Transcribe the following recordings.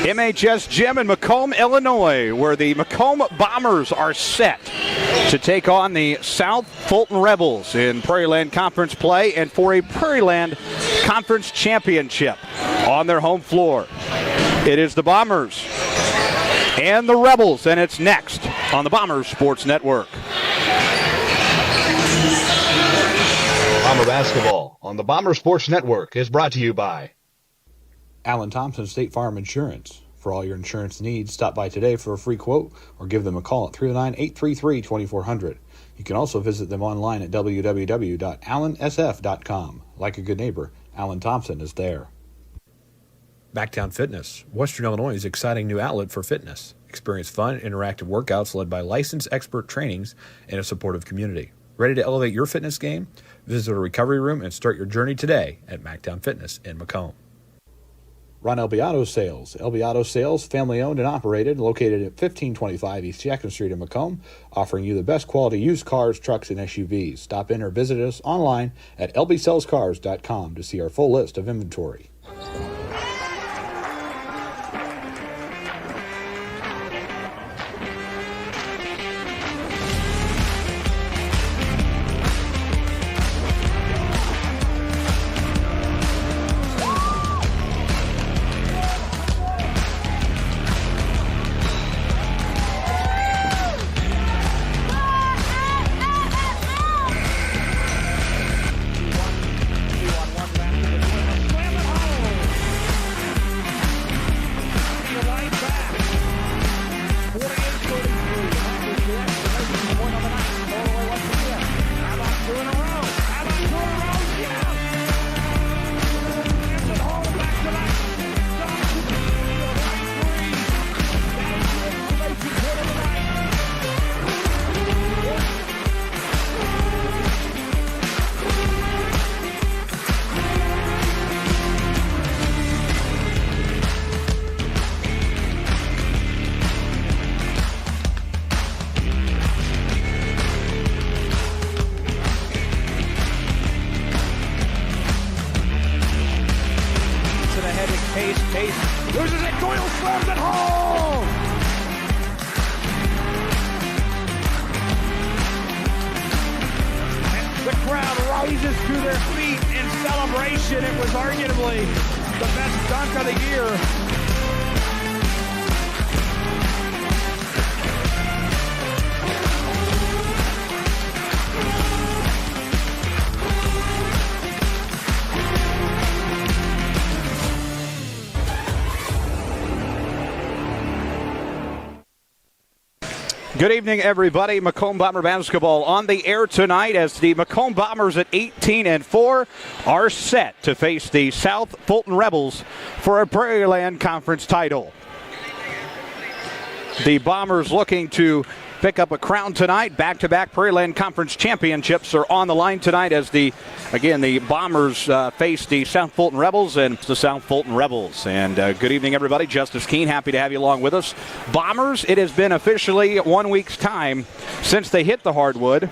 MHS Gym in Macomb, Illinois, where the Macomb Bombers are set to take on the South Fulton Rebels in Prairie Land Conference play and for a Prairie Land Conference championship on their home floor. It is the Bombers and the Rebels, and it's next on the Bombers Sports Network. Bomber basketball on the Bomber Sports Network is brought to you by Alan Thompson State Farm Insurance. For all your insurance needs, stop by today for a free quote or give them a call at 309-833-2400. You can also visit them online at www.allansf.com. Like a good neighbor, Alan Thompson is there. Backtown Fitness, Western Illinois' exciting new outlet for fitness. Experience fun, interactive workouts led by licensed expert trainings and a supportive community. Ready to elevate your fitness game? Visit a recovery room and start your journey today at Macomb Fitness in Macomb. Ron LB Auto Sales. LB Auto Sales, family owned and operated, located at 1525 East Jackson Street in Macomb, offering you the best quality used cars, trucks, and SUVs. Stop in or visit us online at lbsellscars.com to see our full list of inventory. Loses it, Doyle slams it home! And the crowd rises to their feet in celebration. It was arguably the best dunk of the year. Good evening, everybody. Macomb Bomber basketball on the air tonight as the Macomb Bombers at 18-4 are set to face the South Fulton Rebels for a Prairie Land Conference title. The Bombers looking to pick up a crown tonight. Back-to-back Prairie Land Conference championships are on the line tonight as the Bombers face the South Fulton Rebels and the South Fulton Rebels. And good evening, everybody. Justice Keene, happy to have you along with us. Bombers, it has been officially 1 week's time since they hit the hardwood.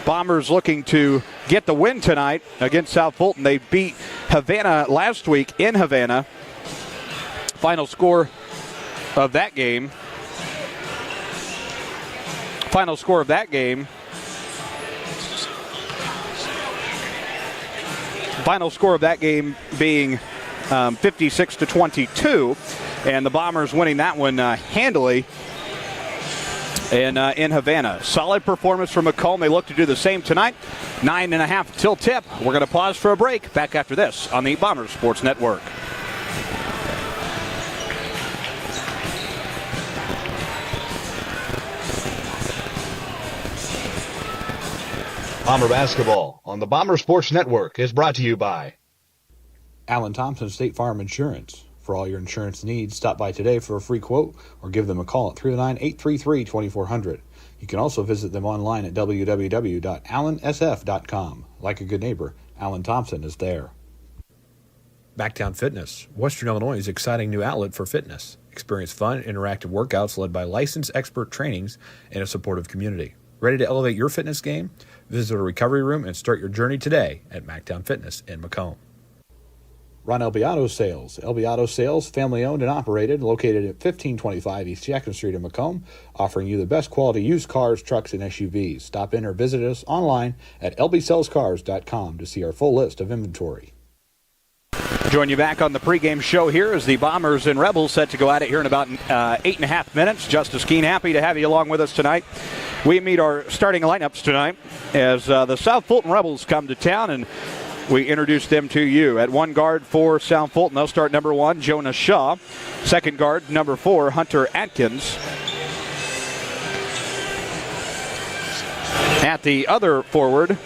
Bombers looking to get the win tonight against South Fulton. They beat Havana last week in Havana. Final score of that game being 56-22, and the Bombers winning that one handily in Havana. Solid performance from Macomb. They look to do the same tonight. 9.5 till tip. We're going to pause for a break. Back after this on the Bombers Sports Network. Bomber basketball on the Bomber Sports Network is brought to you by Alan Thompson State Farm Insurance. For all your insurance needs, stop by today for a free quote or give them a call at 309-833-2400. You can also visit them online at www.allansf.com. Like a good neighbor, Alan Thompson is there. Backtown Fitness, Western Illinois' exciting new outlet for fitness. Experience fun, interactive workouts led by licensed expert trainings and a supportive community. Ready to elevate your fitness game? Visit a recovery room and start your journey today at Mactown Fitness in Macomb. Run LB Auto Sales. LB Auto Sales, family owned and operated, located at 1525 East Jackson Street in Macomb, offering you the best quality used cars, trucks, and SUVs. Stop in or visit us online at lbsellscars.com to see our full list of inventory. Join you back on the pregame show here as the Bombers and Rebels set to go at it here in about 8.5 minutes. Justice Keene, happy to have you along with us tonight. We meet our starting lineups tonight as the South Fulton Rebels come to town, and we introduce them to you. At one guard for South Fulton, they'll start number 1, Jonah Shaw. Second guard, number 4, Hunter Atkins. At the other forward,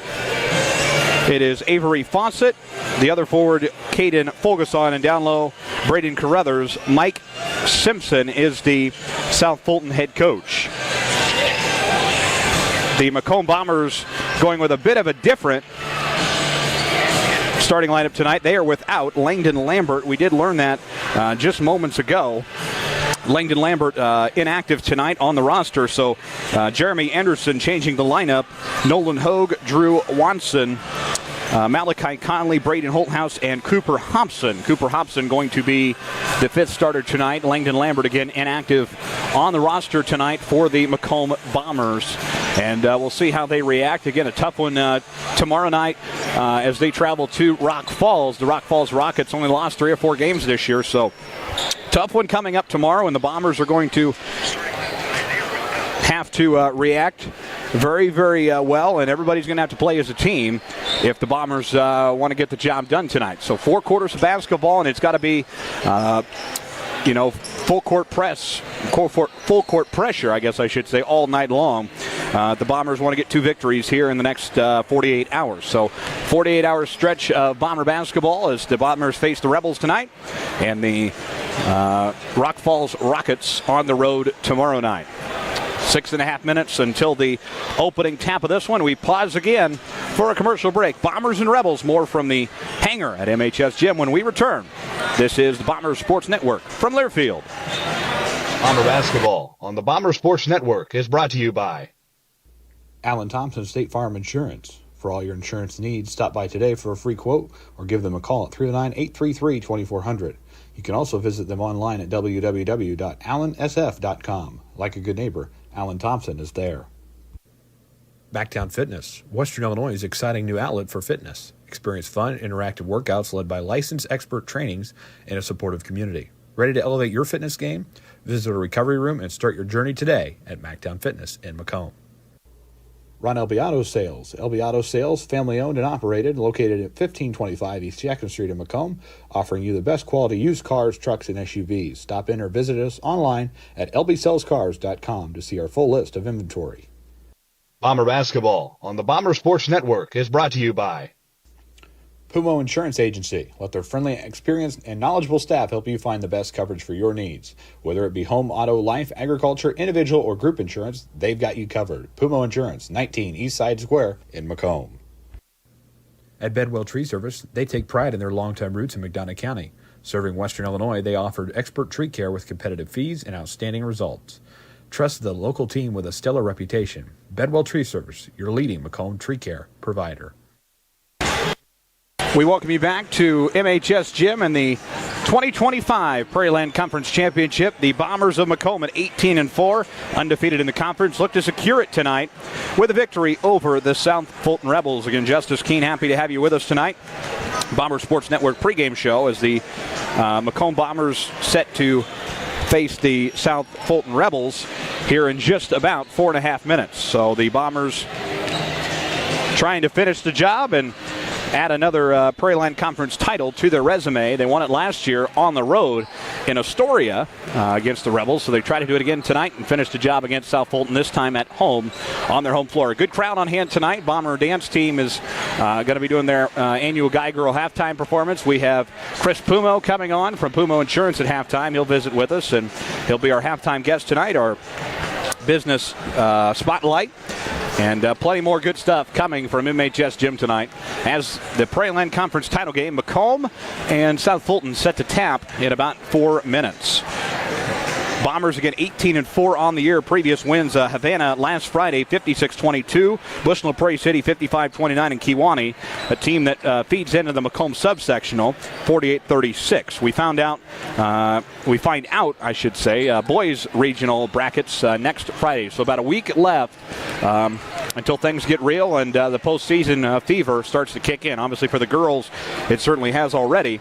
it is Avery Fawcett. The other forward, Caden Fulgason, and down low, Braden Carruthers. Mike Simpson is the South Fulton head coach. The Macomb Bombers going with a bit of a different starting lineup tonight. They are without Langdon Lambert. We did learn that just moments ago. Langdon Lambert inactive tonight on the roster, so Jeremy Anderson changing the lineup. Nolan Hogue, Drew Watson, Malachi Conley, Braden Holthouse, and Cooper Hobson. Cooper Hobson going to be the 5th starter tonight. Langdon Lambert again inactive on the roster tonight for the Macomb Bombers. And we'll see how they react. Again, a tough one tomorrow night as they travel to Rock Falls. The Rock Falls Rockets only lost 3 or 4 games this year, so tough one coming up tomorrow, and the Bombers are going to have to react very, very well, and everybody's going to have to play as a team if the Bombers want to get the job done tonight. So 4 quarters of basketball, and it's got to be, full court pressure, I guess I should say, all night long. The Bombers want to get 2 victories here in the next 48 hours. So 48-hour stretch of Bomber basketball as the Bombers face the Rebels tonight, and the Rock Falls Rockets on the road tomorrow night. 6.5 minutes until the opening tap of this one. We pause again for a commercial break. Bombers and Rebels, more from the hangar at MHS Gym when we return. This is the Bomber Sports Network from Learfield. Bomber basketball on the Bomber Sports Network is brought to you by Alan Thompson State Farm Insurance. For all your insurance needs, stop by today for a free quote or give them a call at 309-833-2400. You can also visit them online at www.allansf.com. Like a good neighbor, Alan Thompson is there. Backtown Fitness, Western Illinois' exciting new outlet for fitness. Experience fun, interactive workouts led by licensed expert trainings and a supportive community. Ready to elevate your fitness game? Visit a recovery room and start your journey today at Mactown Fitness in Macomb. Run LB Auto Sales. LB Auto Sales, family owned and operated, located at 1525 East Jackson Street in Macomb, offering you the best quality used cars, trucks, and SUVs. Stop in or visit us online at lbsellscars.com to see our full list of inventory. Bomber basketball on the Bomber Sports Network is brought to you by Pumo Insurance Agency. Let their friendly, experienced, and knowledgeable staff help you find the best coverage for your needs. Whether it be home, auto, life, agriculture, individual, or group insurance, they've got you covered. Pumo Insurance, 19 East Side Square in Macomb. At Bedwell Tree Service, they take pride in their longtime roots in McDonough County. Serving Western Illinois, they offered expert tree care with competitive fees and outstanding results. Trust the local team with a stellar reputation. Bedwell Tree Service, your leading Macomb tree care provider. We welcome you back to MHS Gym and the 2025 Prairie Land Conference Championship. The Bombers of Macomb at 18-4, undefeated in the conference, look to secure it tonight with a victory over the South Fulton Rebels. Again, Justice Keene, happy to have you with us tonight. Bomber Sports Network pregame show as the Macomb Bombers set to face the South Fulton Rebels here in just about 4.5 minutes. So the Bombers trying to finish the job and add another Prairie Land Conference title to their resume. They won it last year on the road in Astoria against the Rebels, so they try to do it again tonight and finish the job against South Fulton, this time at home on their home floor. A good crowd on hand tonight. Bomber dance team is going to be doing their annual Guy Girl halftime performance. We have Chris Pumo coming on from Pumo Insurance at halftime. He'll visit with us, and he'll be our halftime guest tonight, our business spotlight. And plenty more good stuff coming from MHS Gym tonight as the Prairie Land Conference title game, Macomb and South Fulton set to tap in about 4 minutes. Bombers again 18-4 on the year. Previous wins, Havana last Friday 56-22, Bushnell Prairie City 55-29, and Kewanee, a team that feeds into the Macomb subsectional, 48-36. We find out, I should say, boys regional brackets next Friday. So about a week left until things get real and the postseason fever starts to kick in. Obviously for the girls, it certainly has already.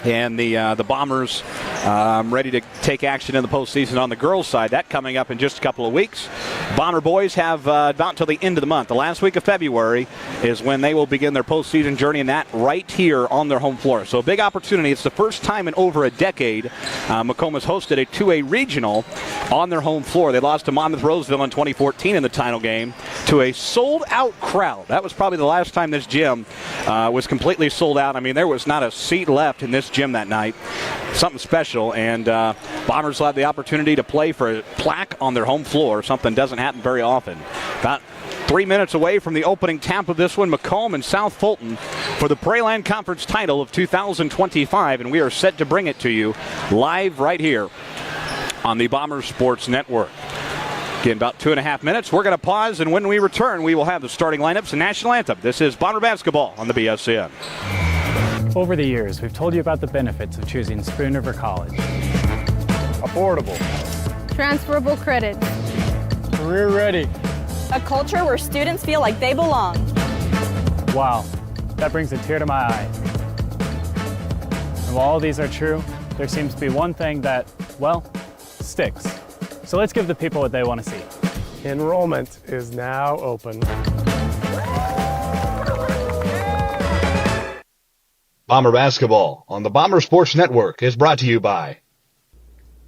And the Bombers ready to take action in the postseason on the girls' side. That coming up in just a couple of weeks. Bomber boys have about until the end of the month. The last week of February is when they will begin their postseason journey, and that right here on their home floor. So a big opportunity. It's the first time in over a decade Macomb has hosted a 2A regional on their home floor. They lost to Monmouth Roseville in 2014 in the title game to a sold-out crowd. That was probably the last time this gym was completely sold out. I mean, there was not a seat left in this gym that night. Something special, and Bombers will have the opportunity to play for a plaque on their home floor. Something doesn't happen very often. About 3 minutes away from the opening tap of this one, Macomb and South Fulton for the Prairie Conference title of 2025, and we are set to bring it to you live right here on the Bombers Sports Network. Again, about 2.5 minutes. We're going to pause, and when we return, we will have the starting lineups and national anthem. This is Bomber basketball on the BSN. Over the years, we've told you about the benefits of choosing Spoon River College. Affordable. Transferable credit. Career ready. A culture where students feel like they belong. Wow, that brings a tear to my eye. And while all these are true, there seems to be one thing that, well, sticks. So let's give the people what they want to see. Enrollment is now open. Bomber basketball on the Bomber Sports Network is brought to you by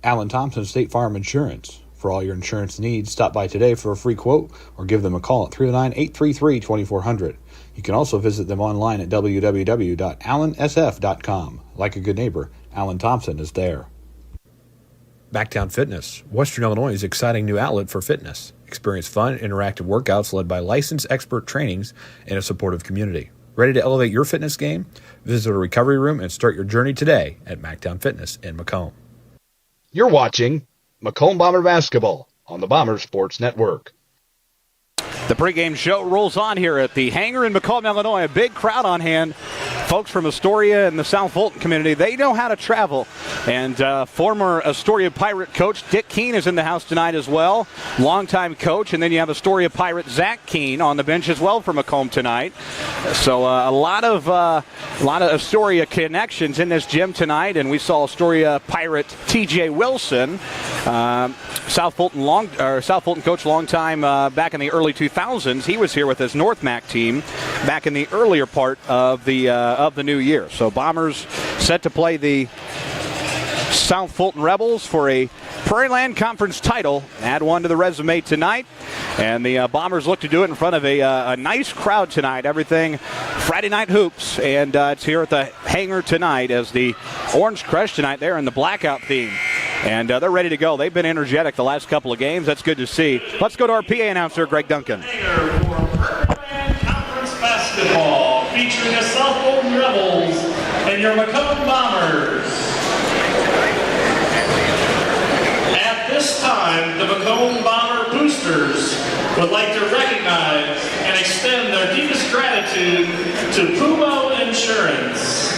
Alan Thompson State Farm Insurance. For all your insurance needs, stop by today for a free quote or give them a call at 309-833-2400. You can also visit them online at www.allansf.com. Like a good neighbor, Alan Thompson is there. Backtown Fitness, Western Illinois' exciting new outlet for fitness. Experience fun, interactive workouts led by licensed expert trainings and a supportive community. Ready to elevate your fitness game? Visit a recovery room and start your journey today at Mactown Fitness in Macomb. You're watching Macomb Bomber basketball on the Bomber Sports Network. The pregame show rolls on here at the hangar in Macomb, Illinois. A big crowd on hand. Folks from Astoria and the South Fulton community, they know how to travel. And former Astoria Pirate coach Dick Keene is in the house tonight as well. Longtime coach. And then you have Astoria Pirate Zach Keene on the bench as well for Macomb tonight. So a lot of Astoria connections in this gym tonight. And we saw Astoria Pirate TJ Wilson, South Fulton coach, long time back in the early 2000s. He was here with his North Mac team back in the earlier part of the new year. So Bombers set to play the South Fulton Rebels for a Prairie Land Conference title. Add one to the resume tonight. And the Bombers look to do it in front of a nice crowd tonight. Everything Friday night hoops. And it's here at the hangar tonight as the Orange Crush tonight. They're in the blackout theme. And they're ready to go. They've been energetic the last couple of games. That's good to see. Let's go to our PA announcer, Greg Duncan. Conference basketball featuring the South Fulton Rebels and your Macomb Bombers. At this time, the Macomb Bomber Boosters would like to recognize and extend their deepest gratitude to Pumo Insurance.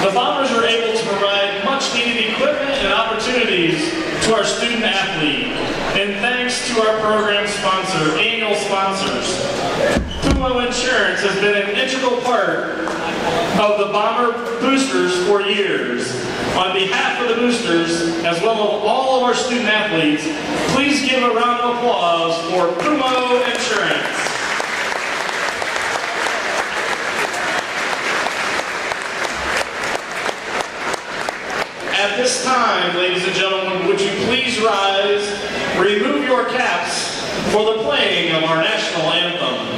The Bombers are able to provide much-needed equipment and opportunities to our student athlete. And thanks to our program sponsor, annual sponsors, Pumo Insurance has been an integral part of the Bomber Boosters for years. On behalf of the Boosters, as well as all of our student athletes, please give a round of applause for Pumo Insurance. At this time, ladies and gentlemen, would you please rise, remove your caps for the playing of our national anthem.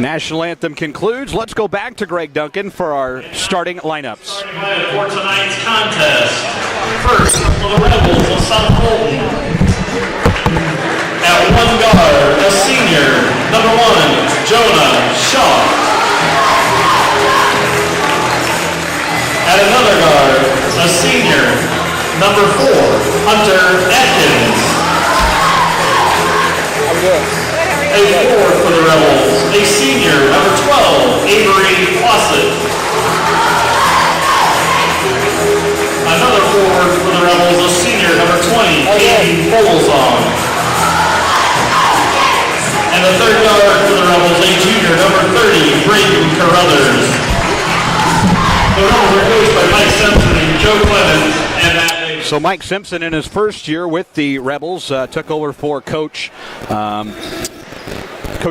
National anthem concludes. Let's go back to Greg Duncan for our starting lineups. Starting lineup for tonight's contest. First, for the Rebels of South Fulton. At one guard, a senior, number 1, Jonah Shaw. At another guard, a senior, number 4, Hunter Atkins. A forward for the Rebels, a senior, number 12, Avery Fawcett. Another forward for the Rebels, a senior, number 20, Katie Folsom. And the third guard for the Rebels, a junior, number 30, Brayden Carruthers. The Rebels are coached by Mike Simpson and Joe Clemens and Matt Davis. So Mike Simpson in his first year with the Rebels took over for Coach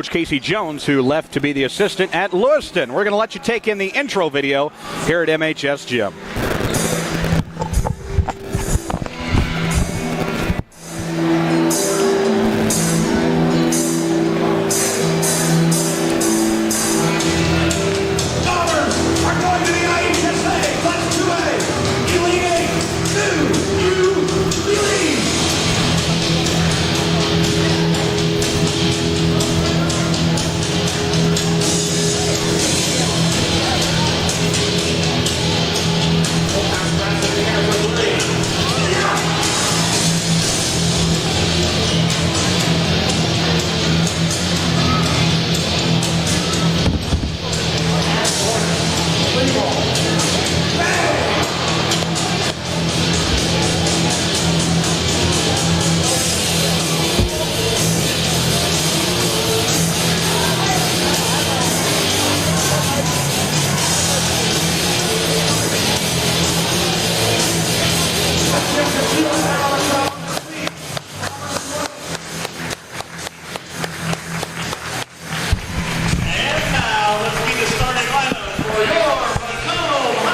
Casey Jones, who left to be the assistant at Lewiston. We're going to let you take in the intro video here at MHS Gym.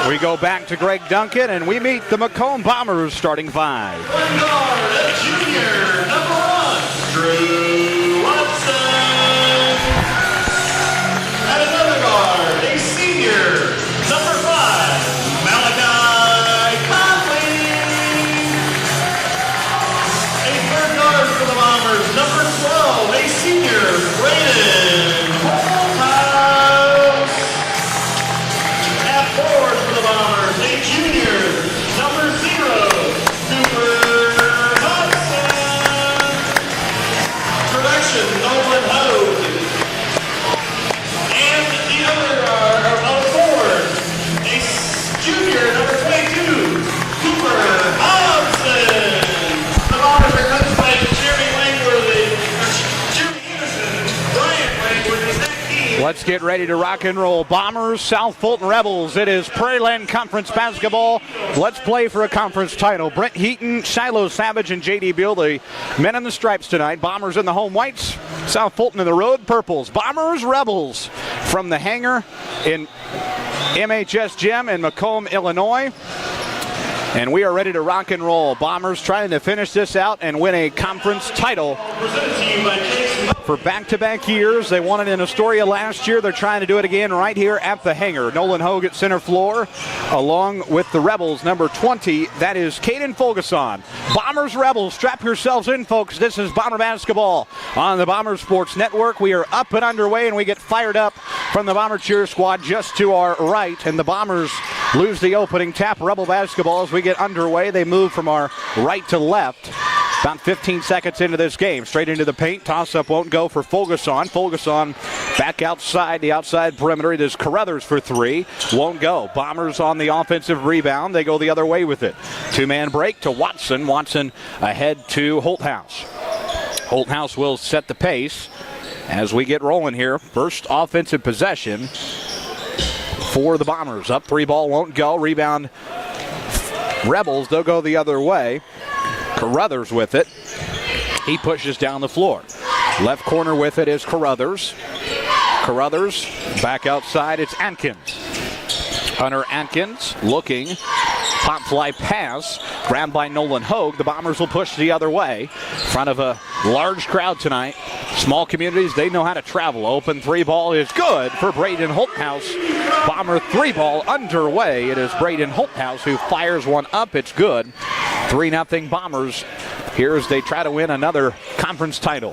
We go back to Greg Duncan, and we meet the Macomb Bombers starting 5. One guard, a junior, number 1, Drew Watson. At another guard, a senior, number 5, Malachi Conley. A third guard for the Bombers, number 12, a senior, Brayden Holthouse. At forward for the Bombers, a junior, number 0, Cooper Hudson. Correction, Nolan Hogue. And the other forward, a junior, number 22, Cooper Hudson. The Bombers are coached by Jeremy Anderson, Brian Langworthy, that team. Let's get ready to rock and roll. Bombers, South Fulton Rebels. It is Prairie Land Conference basketball. Let's play for a conference title. Brent Heaton, Shiloh Savage, and J.D. Beal, the men in the stripes tonight. Bombers in the home whites. South Fulton in the road purples. Bombers, Rebels from the hangar in MHS Gym in Macomb, Illinois. And we are ready to rock and roll. Bombers trying to finish this out and win a conference title for back-to-back years. They won it in Astoria last year. They're trying to do it again right here at the hangar. Nolan Hogue at center floor, along with the Rebels, number 20. That is Caden Fulgason. Bombers, Rebels, strap yourselves in, folks. This is Bomber basketball on the Bomber Sports Network. We are up and underway, and we get fired up from the Bomber cheer squad just to our right. And the Bombers lose the opening tap. Rebel basketball as we get underway. They move from our right to left. About 15 seconds into this game. Straight into the paint. Toss-up won't go for Fulgason. Fulgason back outside, the outside perimeter. It is Carruthers for 3. Won't go. Bombers on the offensive rebound. They go the other way with it. Two-man break to Watson. Watson ahead to Holthouse. Holthouse will set the pace as we get rolling here. First offensive possession for the Bombers. Up 3 ball won't go. Rebound Rebels. They'll go the other way. Carruthers with it. He pushes down the floor. Left corner with it is Carruthers. Carruthers back outside. It's Atkins. Hunter Atkins looking Pop fly pass, grabbed by Nolan Hogue. The Bombers will push the other way. In front of a large crowd tonight. Small communities, they know how to travel. Open three ball is good for Braden Holthouse. Bomber three ball underway. It is Braden Holthouse who fires one up. It's good. 3-0 Bombers. Here as they try to win another conference title.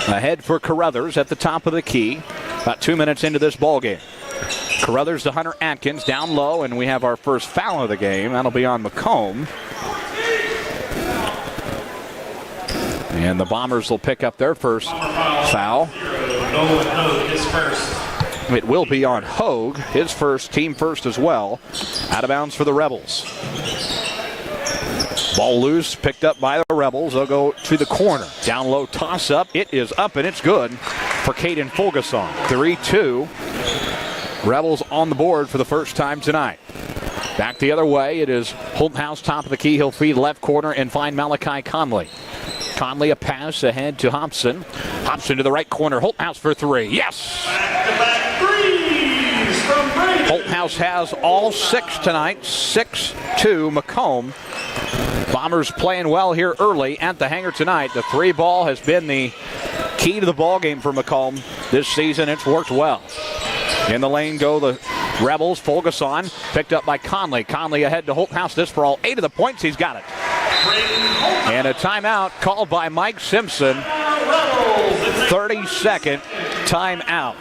Ahead for Carruthers at the top of the key. About 2 minutes into this ball game. Carruthers to Hunter Atkins down low, and we have our first foul of the game. That'll be on Macomb. And the Bombers will pick up their first foul. It will be on Hogue, his first, team first as well. Out of bounds for the Rebels. Ball loose, picked up by the Rebels. They'll go to the corner. Down low toss up. It is up and it's good for Caden Fulgason. 3-2. Rebels on the board for the first time tonight. Back the other way. It is Holthouse top of the key. He'll feed left corner and find Malachi Conley. Conley a pass ahead to Hobson. Hobson to the right corner. Holthouse for three. Yes! Back-to-back threes from Brady. Holthouse has all 6 tonight. 6-2 Macomb. Bombers playing well here early at the hangar tonight. The three ball has been the key to the ball game for Macomb this season. It's worked well. In the lane go the Rebels. Fulgason picked up by Conley. Conley ahead to Holthouse. This for all 8 of the points. He's got it. And a timeout called by Mike Simpson. 30-second timeout.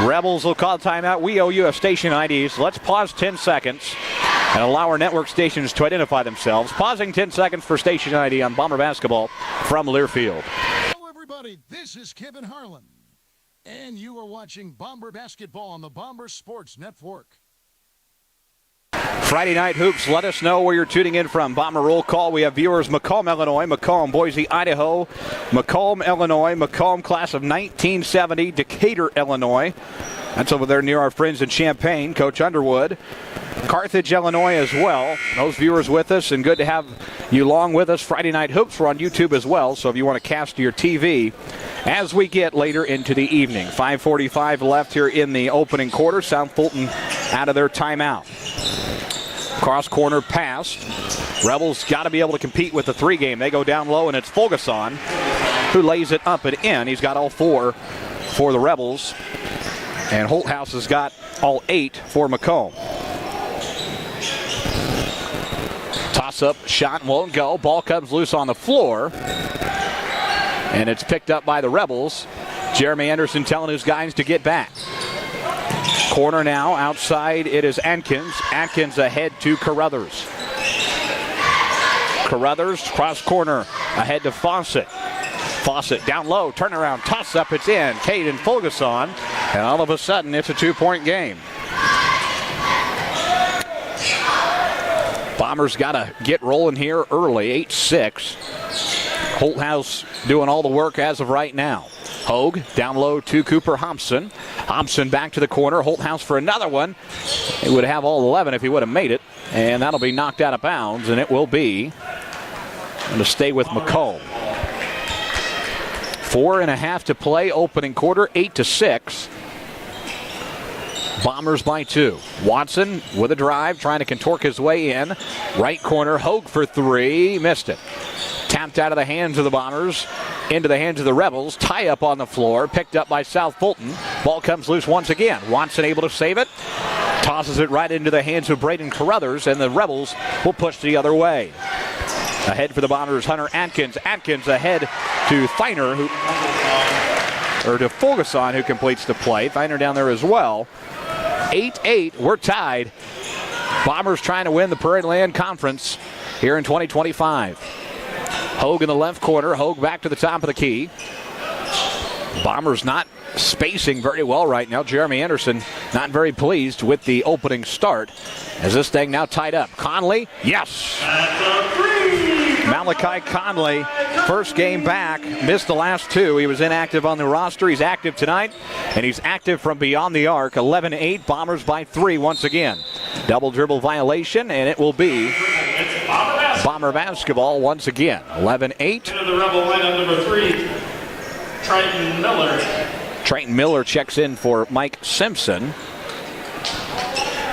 Rebels will call timeout. We owe you a station ID, so let's pause 10 seconds and allow our network stations to identify themselves. Pausing 10 seconds for station ID on Bomber basketball from Learfield. Hello, everybody. This is Kevin Harlan, and you are watching Bomber basketball on the Bomber Sports Network. Friday Night Hoops, let us know where you're tuning in from. Bomber roll call. We have viewers Macomb, Illinois, Macomb, Boise, Idaho, Macomb, Illinois, Macomb class of 1970, Decatur, Illinois. That's over there near our friends in Champaign, Coach Underwood. Carthage, Illinois as well. Those viewers with us, and good to have you along with us. Friday Night Hoops, we're on YouTube as well, so if you want to cast your TV as we get later into the evening. 5:45 left here in the opening quarter. South Fulton out of their timeout. Cross corner pass. Rebels got to be able to compete with the three game. They go down low, and it's Fulgason who lays it up and in. He's got all 4 for the Rebels. And Holthouse has got all 8 for Macomb. Toss-up shot won't go. Ball comes loose on the floor. And it's picked up by the Rebels. Jeremy Anderson telling his guys to get back. Corner now. Outside it is Atkins. Atkins ahead to Carruthers. Carruthers cross corner ahead to Fawcett. Fawcett down low. Turnaround. Toss-up. It's in. Caden Fulgason. And all of a sudden it's a 2-point game. Bombers got to get rolling here early, 8-6. Holthouse doing all the work as of right now. Hogue down low to Cooper Hobson. Hobson back to the corner. Holthouse for another one. He would have all 11 if he would have made it. And that'll be knocked out of bounds, and it will be going to stay with Macomb. 4.5 to play, opening quarter, 8-6. Bombers by 2. Watson with a drive, trying to contort his way in. Right corner, Hogue for 3. Missed it. Tapped out of the hands of the Bombers into the hands of the Rebels. Tie up on the floor, picked up by South Fulton. Ball comes loose once again. Watson able to save it. Tosses it right into the hands of Braden Carruthers, and the Rebels will push the other way. Ahead for the Bombers, Hunter Atkins. Atkins ahead to Feiner, to Fulgason, who completes the play. Feiner down there as well. 8-8, we're tied. Bombers trying to win the Prairie Land Conference here in 2025. Hogue in the left corner. Hogue back to the top of the key. Bombers not spacing very well right now. Jeremy Anderson not very pleased with the opening start as this thing now tied up. Conley, yes! Malachi Conley, first game back, missed the last 2. He was inactive on the roster. He's active tonight, and he's active from beyond the arc. 11-8, Bombers by 3 once again. Double dribble violation, and it will be Bomber basketball once again. 11-8. The Rebel lineup number 3, Triton Miller. Triton Miller checks in for Mike Simpson.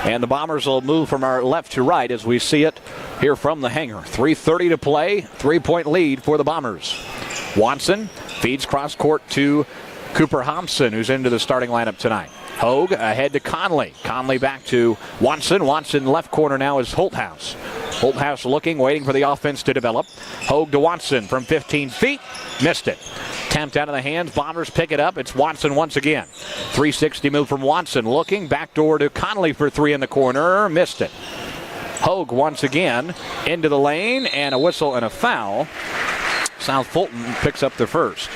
And the Bombers will move from our left to right as we see it here from the hangar. 3:30 to play, 3-point lead for the Bombers. Watson feeds cross court to Cooper Thompson, who's into the starting lineup tonight. Hogue ahead to Conley. Conley back to Watson. Watson left corner now is Holthouse. Holthouse looking, waiting for the offense to develop. Hogue to Watson from 15 feet. Missed it. Tamped out of the hands. Bombers pick it up. It's Watson once again. 360 move from Watson. Looking. Backdoor to Conley for three in the corner. Missed it. Hogue once again into the lane, and a whistle and a foul. South Fulton picks up the first.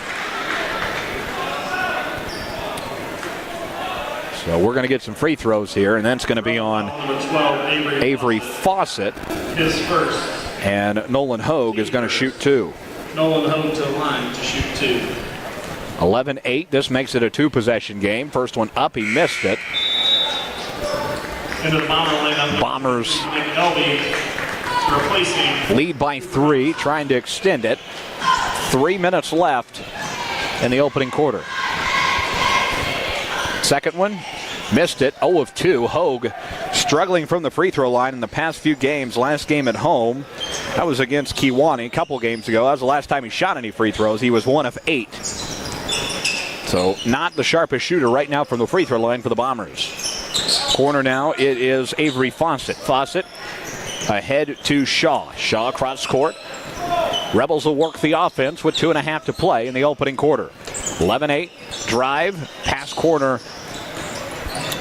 So we're going to get some free throws here, and then it's going to be on Avery Fawcett. His first. And Nolan Hogue is going to shoot two. Nolan Hogue to the line to shoot two. 11-8. This makes it a two-possession game. First one up, he missed it. Into the Bomber lineup. Bombers replacing. Lead by 3, trying to extend it. 3 minutes left in the opening quarter. Second one, missed it, 0 of 2. Hogue struggling from the free throw line in the past few games. Last game at home, that was against Kewanee a couple games ago. That was the last time he shot any free throws. He was 1 of 8. So not the sharpest shooter right now from the free throw line for the Bombers. Corner now, it is Avery Fawcett. Fawcett ahead to Shaw. Shaw cross court. Rebels will work the offense with 2.5 to play in the opening quarter. 11-8, drive, pass corner,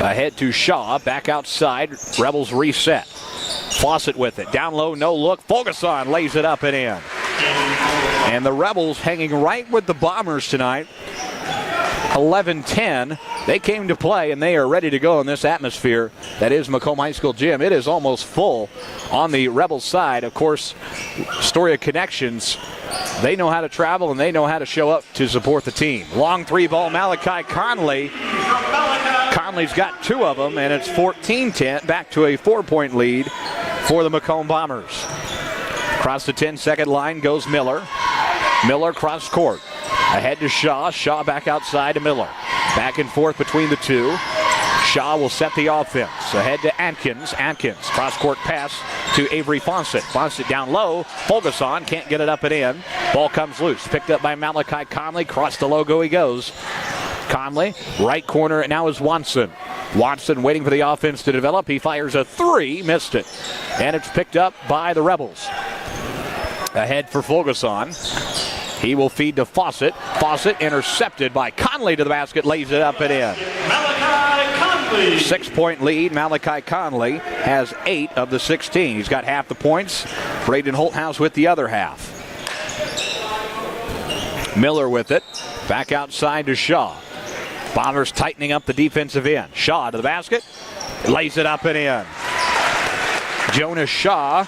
ahead to Shaw, back outside, Rebels reset. Fawcett with it, down low, no look, Fulton lays it up and in. And the Rebels hanging right with the Bombers tonight. 11-10, they came to play and they are ready to go in this atmosphere that is Macomb High School gym. It is almost full on the Rebels side. Of course, story of connections. They know how to travel and they know how to show up to support the team. Long three ball, Malachi Conley. Conley's got 2 of them, and it's 14-10, back to a 4-point lead for the Macomb Bombers. Across the 10-second line goes Miller. Miller cross court. Ahead to Shaw. Shaw back outside to Miller. Back and forth between the two. Shaw will set the offense. Ahead to Atkins. Atkins, cross-court pass to Avery Fawcett. Fawcett down low. Fulton can't get it up and in. Ball comes loose. Picked up by Malachi Conley. Cross the logo he goes. Conley, right corner, and now is Watson. Watson waiting for the offense to develop. He fires a 3, missed it. And it's picked up by the Rebels. Ahead for Fulton. He will feed to Fawcett. Fawcett intercepted by Conley to the basket, lays it up and in. Malachi Conley. 6-point lead. Malachi Conley has 8 of the 16. He's got half the points. Braden Holthouse with the other half. Miller with it. Back outside to Shaw. Bombers tightening up the defensive end. Shaw to the basket. Lays it up and in. Jonas Shaw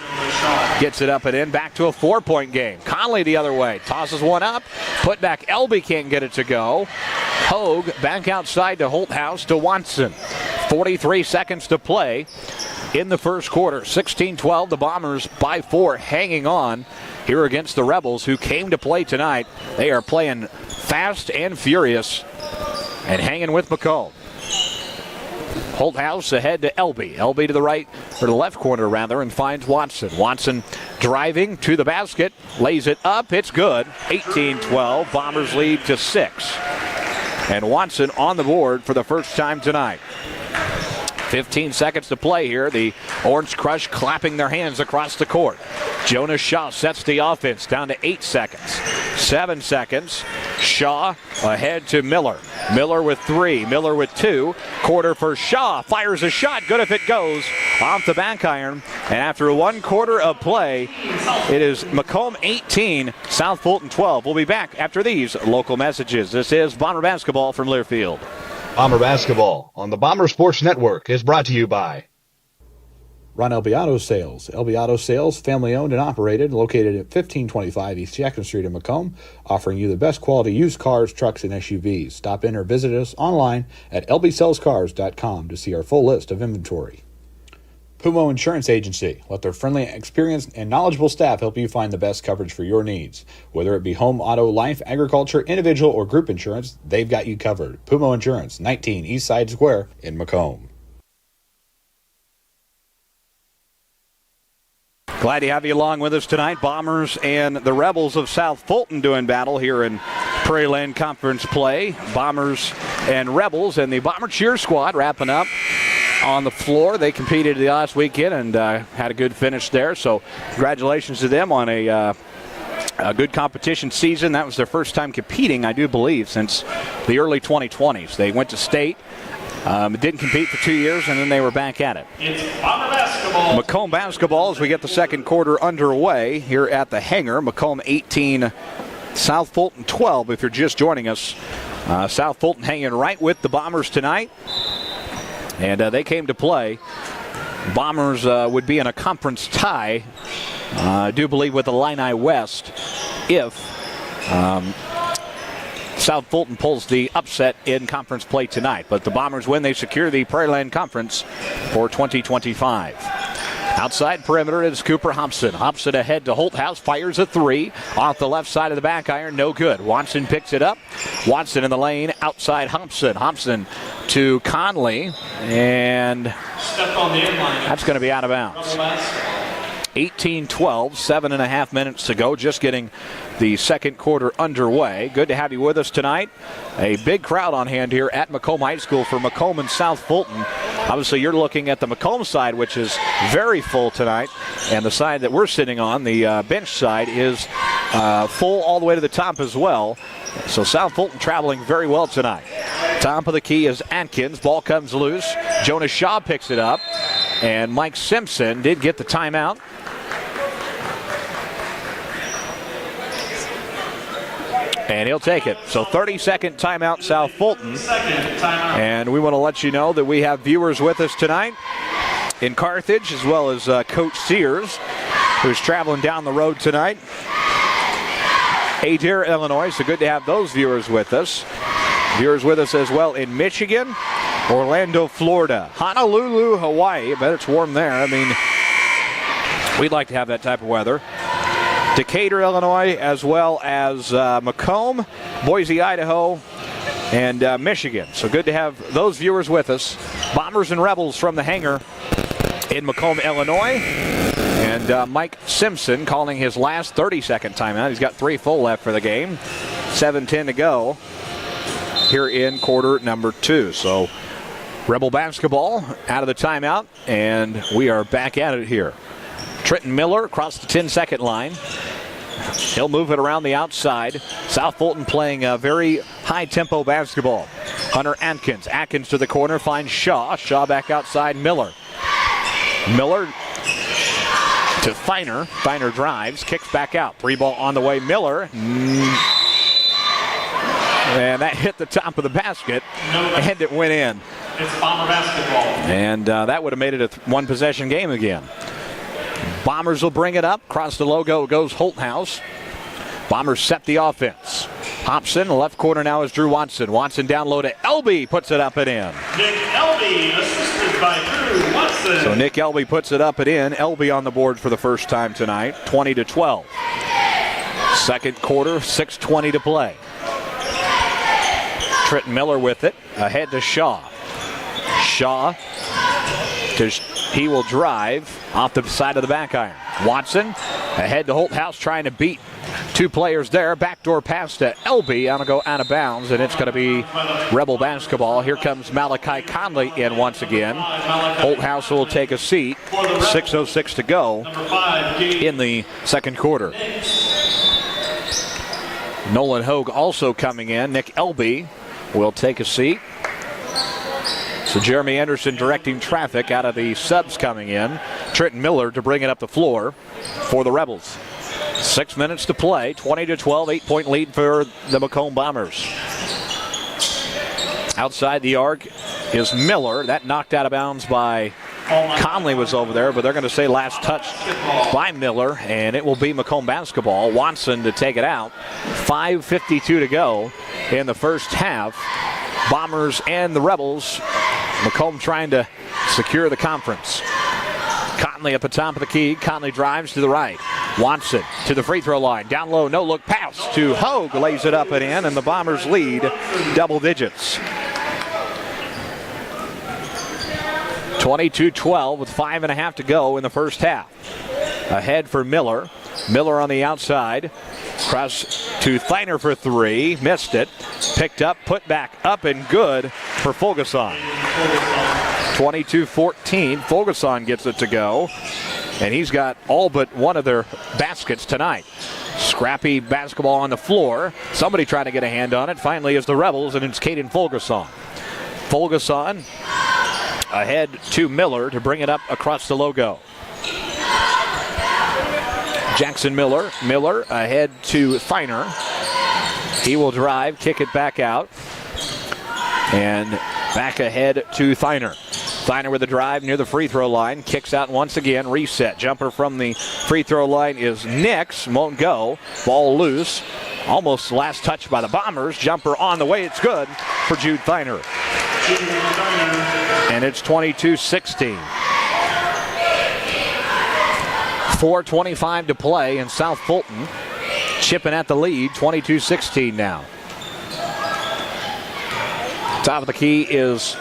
gets it up and in. Back to a 4-point game. Conley the other way. Tosses one up. Put back. Elby can't get it to go. Hogue back outside to Holthouse to Watson. 43 seconds to play in the first quarter. 16-12. The Bombers by 4 hanging on here against the Rebels who came to play tonight. They are playing fast and furious and hanging with Macomb. Holthouse ahead to Elby. Elby to the right, or the left corner rather, and finds Watson. Watson driving to the basket, lays it up. It's good. 18-12. Bombers lead to 6. And Watson on the board for the first time tonight. 15 seconds to play here. The Orange Crush clapping their hands across the court. Jonas Shaw sets the offense down to 8 seconds. 7 seconds. Shaw ahead to Miller. Miller with 3. Miller with 2. Quarter for Shaw. Fires a shot. Good if it goes. Off the back iron. And after 1 quarter of play, it is Macomb 18, South Fulton 12. We'll be back after these local messages. This is Bomber Basketball from Learfield. Bomber Basketball on the Bomber Sports Network is brought to you by Ron LB Auto Sales. LB Auto Sales, family owned and operated, located at 1525 East Jackson Street in Macomb, offering you the best quality used cars, trucks, and SUVs. Stop in or visit us online at lbsellscars.com to see our full list of inventory. Pumo Insurance Agency. Let their friendly, experienced, and knowledgeable staff help you find the best coverage for your needs. Whether it be home, auto, life, agriculture, individual, or group insurance, they've got you covered. Pumo Insurance, 19 East Side Square in Macomb. Glad to have you along with us tonight. Bombers and the Rebels of South Fulton doing battle here in Prairie Land Conference play. Bombers and Rebels, and the Bomber cheer squad wrapping up on the floor. They competed the last weekend and had a good finish there, so congratulations to them on a good competition season. That was their first time competing, I do believe, since the early 2020s. They went to state, didn't compete for 2 years, and then they were back at it. It's Bomber basketball. Macomb basketball as we get the second quarter underway here at the hangar. Macomb 18, South Fulton 12 if you're just joining us. South Fulton hanging right with the Bombers tonight, and they came to play. Bombers would be in a conference tie, I do believe, with the Illini West if South Fulton pulls the upset in conference play tonight. But the Bombers win. They secure the Prairie Land Conference for 2025. Outside perimeter is Cooper Hobson. Hobson ahead to Holthouse, fires a three off the left side of the back iron, no good. Watson picks it up. Watson in the lane, outside Hobson. Hobson to Conley, and that's going to be out of bounds. 18-12, 7.5 minutes to go, just getting the second quarter underway. Good to have you with us tonight. A big crowd on hand here at Macomb High School for Macomb and South Fulton. Obviously, you're looking at the Macomb side, which is very full tonight, and the side that we're sitting on, the bench side, is full all the way to the top as well. So South Fulton traveling very well tonight. Top of the key is Atkins. Ball comes loose. Jonas Shaw picks it up, and Mike Simpson did get the timeout. And he'll take it. So 30-second timeout, South Fulton. And we want to let you know that we have viewers with us tonight in Carthage, as well as Coach Sears, who's traveling down the road tonight. Adair, Illinois. So good to have those viewers with us. Viewers with us as well in Michigan, Orlando, Florida, Honolulu, Hawaii. I bet it's warm there. I mean, we'd like to have that type of weather. Decatur, Illinois, as well as Macomb, Boise, Idaho, and Michigan. So good to have those viewers with us. Bombers and Rebels from the hangar in Macomb, Illinois. And Mike Simpson calling his last 30-second timeout. He's got 3 full left for the game. 7:10 to go here in quarter number 2. So Rebel basketball out of the timeout, and we are back at it here. Trenton Miller across the 10-second line. He'll move it around the outside. South Fulton playing a very high-tempo basketball. Hunter Atkins. Atkins to the corner, finds Shaw. Shaw back outside, Miller. Miller to Feiner. Feiner drives, kicks back out. 3-ball on the way, Miller. And that hit the top of the basket, and it went in. It's Bomber basketball. And that would have made it a one-possession game again. Bombers will bring it up. Across the logo goes Holthouse. Bombers set the offense. Hobson, left corner now is Drew Watson. Watson down low to Elby, puts it up and in. Nick Elby, assisted by Drew Watson. So Nick Elby puts it up and in. Elby on the board for the first time tonight, 20-12. Second quarter, 6:20 to play. Trenton Miller with it, ahead to Shaw. Shaw, he will drive off the side of the back iron. Watson ahead to Holthouse, trying to beat 2 players there. Backdoor pass to Elby, going to go out of bounds, and it's going to be Rebel basketball. Here comes Malachi Conley in once again. Holthouse will take a seat. 6:06 to go in the second quarter. Nolan Hogue also coming in. Nick Elby will take a seat. So Jeremy Anderson directing traffic out of the subs coming in. Trenton Miller to bring it up the floor for the Rebels. 6 minutes to play, 20-12, 8-point lead for the Macomb Bombers. Outside the arc is Miller. That knocked out of bounds by Conley was over there, but they're going to say last touch by Miller, and it will be Macomb basketball. Watson to take it out. 5:52 to go in the first half. Bombers and the Rebels. Macomb trying to secure the conference. Conley at the top of the key. Conley drives to the right. Watson to the free throw line. Down low, no look pass to Hogue. Lays it up and in, and the Bombers lead double digits. 22-12 with 5.5 to go in the first half. ahead for Miller. Miller on the outside. Cross to Thiner for three. Missed it. Picked up, put back up, and good for Fulgerson. 22-14. Fulgerson gets it to go. And he's got all but one of their baskets tonight. Scrappy basketball on the floor. Somebody trying to get a hand on it. Finally is the Rebels, and it's Caden Fulgerson. Fulgerson ahead to Miller to bring it up across the logo. Jackson Miller. Miller ahead to Thiner. He will drive, kick it back out. And back ahead to Thiner. Thiner with a drive near the free throw line. Kicks out once again. Reset. Jumper from the free throw line is Nix. Won't go. Ball loose. Almost last touch by the Bombers. Jumper on the way. It's good for Jude Thiner. And it's 22-16. 4:25 to play, and South Fulton chipping at the lead. 22-16 now. Top of the key is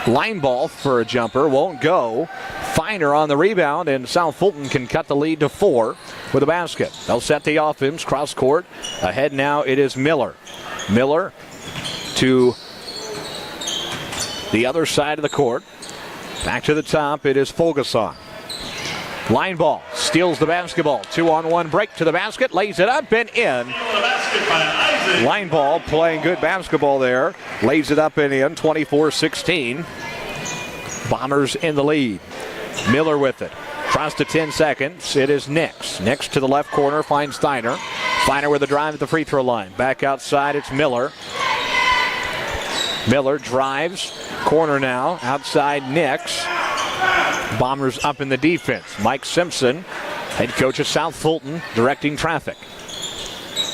line ball for a jumper. Won't go. Thiner on the rebound, and South Fulton can cut the lead to 4 with a basket. They'll set the offense. Cross court. Ahead now it is Miller. Miller to the other side of the court. Back to the top, it is Fulgerson. Line ball, steals the basketball. 2-on-1 break to the basket, lays it up and in. Line ball, playing good basketball there. Lays it up and in, 24-16. Bombers in the lead. Miller with it. Cross to 10 seconds, it is Nix. Nix to the left corner, finds Thiner. Thiner with a drive at the free throw line. Back outside, it's Miller. Miller drives, corner now, outside Nix. Bombers up in the defense. Mike Simpson, head coach of South Fulton, directing traffic.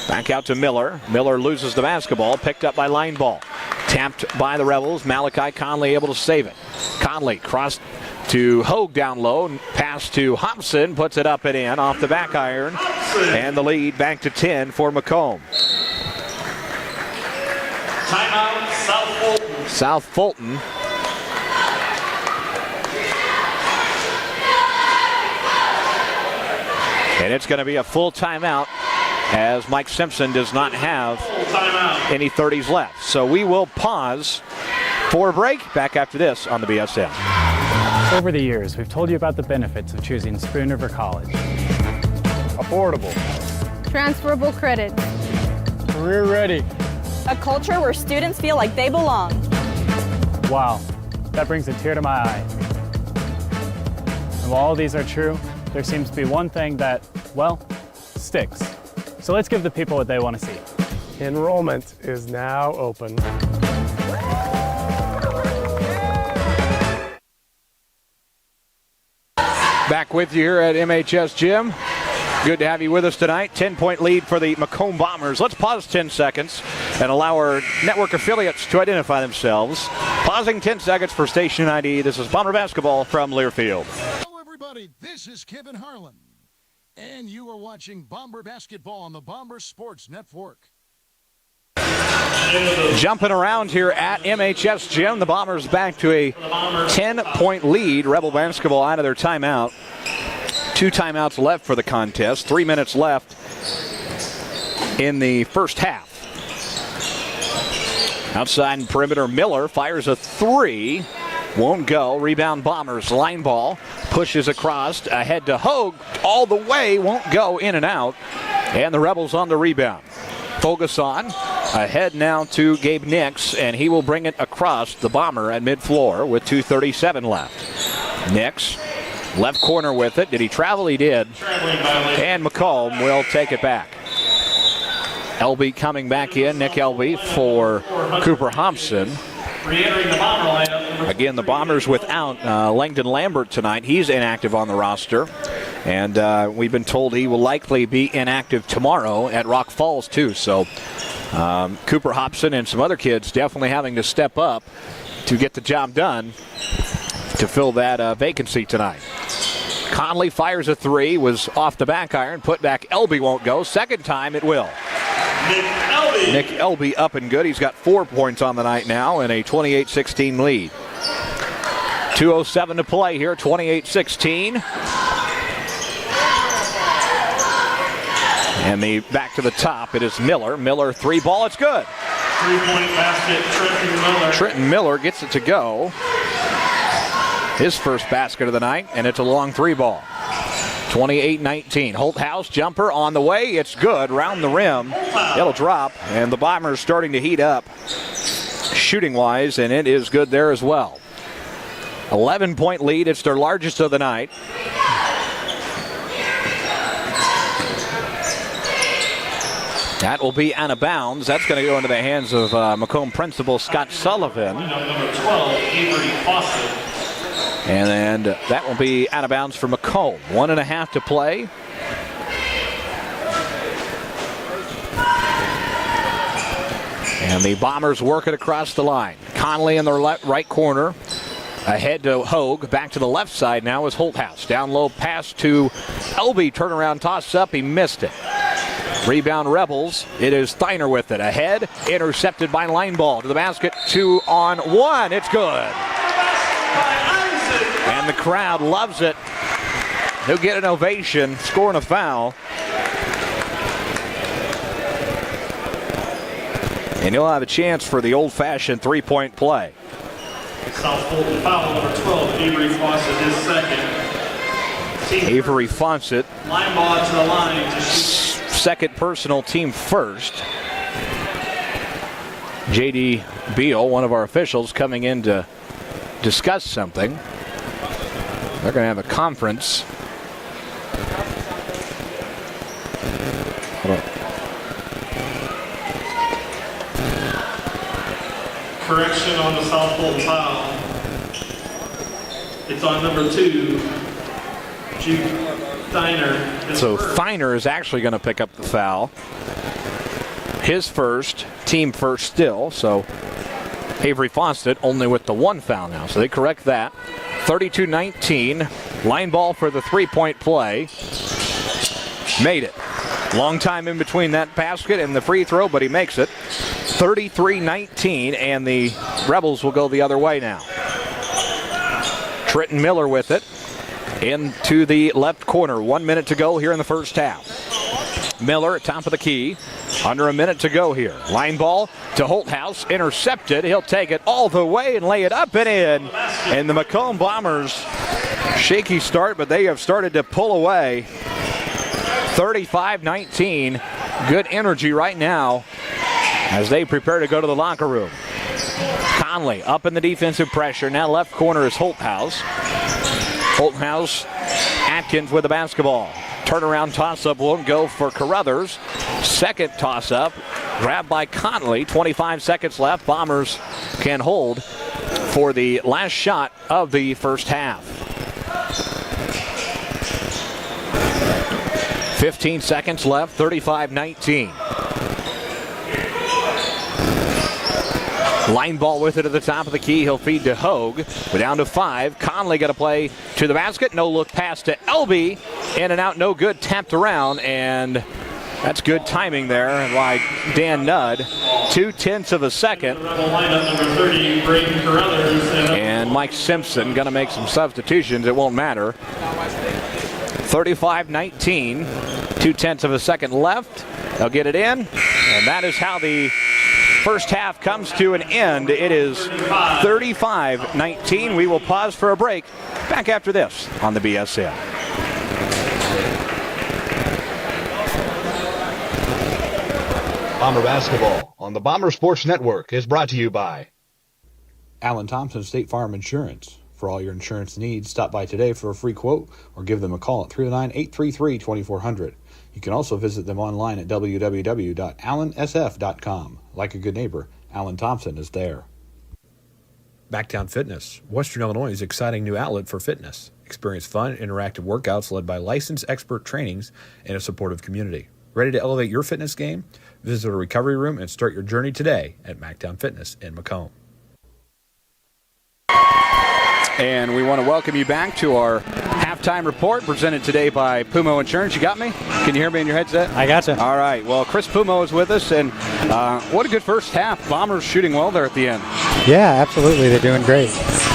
Back out to Miller. Miller loses the basketball, picked up by line ball. Tapped by the Rebels. Malachi Conley able to save it. Conley crossed to Hogue down low. Pass to Hobson, puts it up and in off the back iron. And the lead back to 10 for Macomb. Timeout, South Fulton. South Fulton. And it's going to be a full timeout as Mike Simpson does not have any 30s left. So we will pause for a break. Back after this on the BSN. Over the years, we've told you about the benefits of choosing Spoon River College. Affordable. Transferable credit. Career ready. A culture where students feel like they belong. Wow, that brings a tear to my eye. And while all these are true, there seems to be one thing that, well, sticks. So let's give the people what they want to see. Enrollment is now open. Back with you here at MHS Gym. Good to have you with us tonight. 10-point lead for the Macomb Bombers. Let's pause 10 seconds and allow our network affiliates to identify themselves. Pausing 10 seconds for station ID. This is Bomber basketball from Learfield. Hello, everybody. This is Kevin Harlan, and you are watching Bomber basketball on the Bomber Sports Network. Jumping around here at MHS Gym. The Bombers back to a 10-point lead. Rebel basketball out of their timeout. 2 timeouts left for the contest. 3 minutes left in the first half. Outside in perimeter, Miller fires a 3. Won't go. Rebound Bombers. Line ball. Pushes across. Ahead to Hogue. All the way. Won't go. In and out. And the Rebels on the rebound. Fulgerson ahead now to Gabe Nix, and he will bring it across the Bomber at mid-floor with 2:37 left. Nix, left corner with it. Did he travel? He did. And Macomb will take it back. Elby coming back in. Nick Elby for Cooper Hobson. Again, the Bombers without Langdon Lambert tonight. He's inactive on the roster. And we've been told he will likely be inactive tomorrow at Rock Falls, too. So Cooper Hobson and some other kids definitely having to step up to get the job done to fill that vacancy tonight. Conley fires a 3, was off the back iron, put back. Elby won't go. Second time it will. Nick Elby up and good. He's got 4 points on the night now and a 28-16 lead. 2:07 to play here, 28-16. And the back to the top, it is Miller. Miller, 3-ball, it's good. 3-point basket, Trenton Miller. Trenton Miller gets it to go. His first basket of the night, and it's a long 3-ball. 28-19. Holthouse jumper on the way. It's good. Round the rim. It'll drop, and the Bombers starting to heat up shooting-wise, and it is good there as well. 11-point lead. It's their largest of the night. That will be out of bounds. That's going to go into the hands of Macomb principal Scott Sullivan. Number 12, Avery Fawcett. And then that will be out of bounds for Macomb. 1.5 to play. And the Bombers work it across the line. Conley in the right corner. Ahead to Hogue. Back to the left side now is Holthouse. Down low pass to Elby. Turnaround toss up. He missed it. Rebound Rebels. It is Steiner with it. Ahead. Intercepted by line ball. To the basket. 2-on-1. It's good. And the crowd loves it. He'll get an ovation. Scoring a foul. And he'll have a chance for the old-fashioned three-point play. South Fulton foul number 12, Avery Fawcett, his second. Avery Fawcett. Line ball to the line to shoot. Second personal, team first. J.D. Beal, one of our officials, coming in to discuss something. They're going to have a conference. Correction on the South Fulton foul. It's on number 2, Jude Steiner. So Steiner is actually going to pick up the foul. His first, team first still. So Avery Fawcett only with the 1 foul now. So they correct that. 32-19. Line ball for the three-point play. Made it. Long time in between that basket and the free throw, but he makes it. 33-19, and the Rebels will go the other way now. Trenton Miller with it. Into the left corner. 1 minute to go here in the first half. Miller at top of the key. Under a minute to go here. Line ball to Holthouse. Intercepted. He'll take it all the way and lay it up and in. And the Macomb Bombers, shaky start, but they have started to pull away. 35-19. Good energy right now as they prepare to go to the locker room. Conley up in the defensive pressure. Now left corner is Holthouse. Holthouse, Atkins with the basketball. Turnaround toss-up won't go for Carruthers. Second toss-up, grabbed by Conley. 25 seconds left. Bombers can hold for the last shot of the first half. 15 seconds left, 35-19. Line ball with it at the top of the key. He'll feed to Hogue. We're down to 5. Conley got to play to the basket. No look pass to Elby. In and out, no good. Tapped around, and that's good timing there by Dan Nudd. 0.2 of a second. And Mike Simpson going to make some substitutions. It won't matter. 35-19. 0.2 of a second left. They'll get it in, and that is how the first half comes to an end. It is 35-19. We will pause for a break. Back after this on the BSN. Bomber basketball on the Bomber Sports Network is brought to you by Alan Thompson State Farm Insurance. For all your insurance needs, stop by today for a free quote or give them a call at 309-833-2400. You can also visit them online at www.allansf.com. Like a good neighbor, Alan Thompson is there. Backtown Fitness, Western Illinois' exciting new outlet for fitness. Experience fun, interactive workouts led by licensed expert trainings and a supportive community. Ready to elevate your fitness game? Visit a recovery room and start your journey today at Mactown Fitness in Macomb. And we want to welcome you back to our halftime report presented today by Pumo Insurance. You got me? Can you hear me in your headset? I got you. All right. Well, Chris Pumo is with us, and what a good first half. Bombers shooting well there at the end. Yeah, absolutely. They're doing great.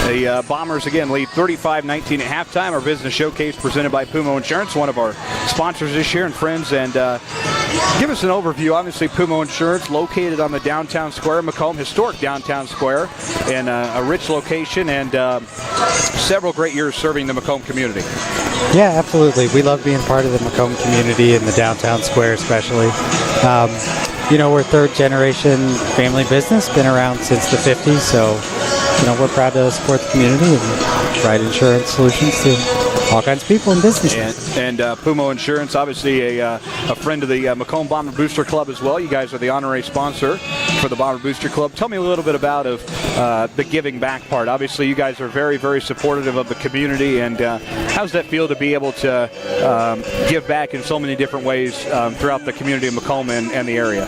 The Bombers, again, lead 35-19 at halftime. Our business showcase presented by Puma Insurance, one of our sponsors this year and friends. And give us an overview. Obviously, Puma Insurance, located on the downtown square, Macomb, historic downtown square, in a rich location, and several great years serving the Macomb community. Yeah, absolutely. We love being part of the Macomb community and the downtown square especially. We're third generation family business, been around since the 50s, so we're proud to support the community and provide insurance solutions to all kinds of people in business. And Puma Insurance, obviously a friend of the Macomb Bomber Booster Club as well. You guys are the honorary sponsor for the Bomber Booster Club. Tell me a little bit about the giving back part. Obviously, you guys are very, very supportive of the community. And how does that feel to be able to give back in so many different ways throughout the community of Macomb and the area?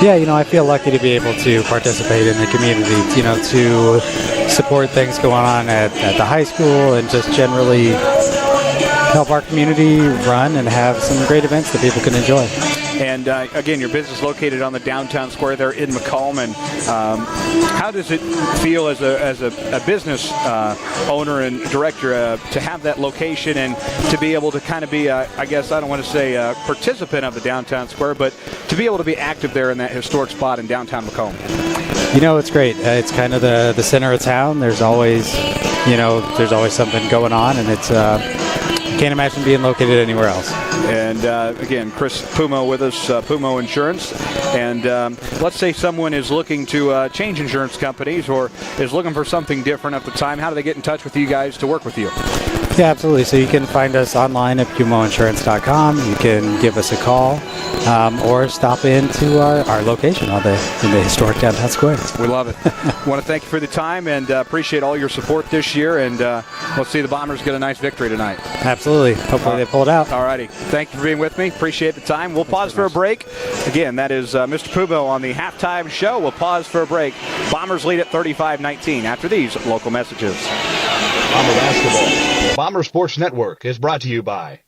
Yeah, I feel lucky to be able to participate in the community, to support things going on at the high school and just generally help our community run and have some great events that people can enjoy. And again, your business located on the downtown square there in Macomb. And how does it feel as a business owner and director to have that location and to be able to kind of be, I guess I don't want to say a participant of the downtown square, but to be able to be active there in that historic spot in downtown Macomb? It's great. It's kind of the center of town. There's always something going on, and it's can't imagine being located anywhere else. And again, Chris Pumo with us, Pumo Insurance. And let's say someone is looking to change insurance companies or is looking for something different at the time. How do they get in touch with you guys to work with you? Yeah, absolutely. So you can find us online at pumoinsurance.com. You can give us a call or stop into our location in the historic downtown square. We love it. Want to thank you for the time and appreciate all your support this year. And let's see the Bombers get a nice victory tonight. Absolutely. Hopefully they pull it out. All righty. Thank you for being with me. Appreciate the time. We'll pause for a break. Again, that is Mr. Pumo on the halftime show. We'll pause for a break. Bombers lead at 35-19 after these local messages. Bomber basketball. The Bomber Sports Network is brought to you by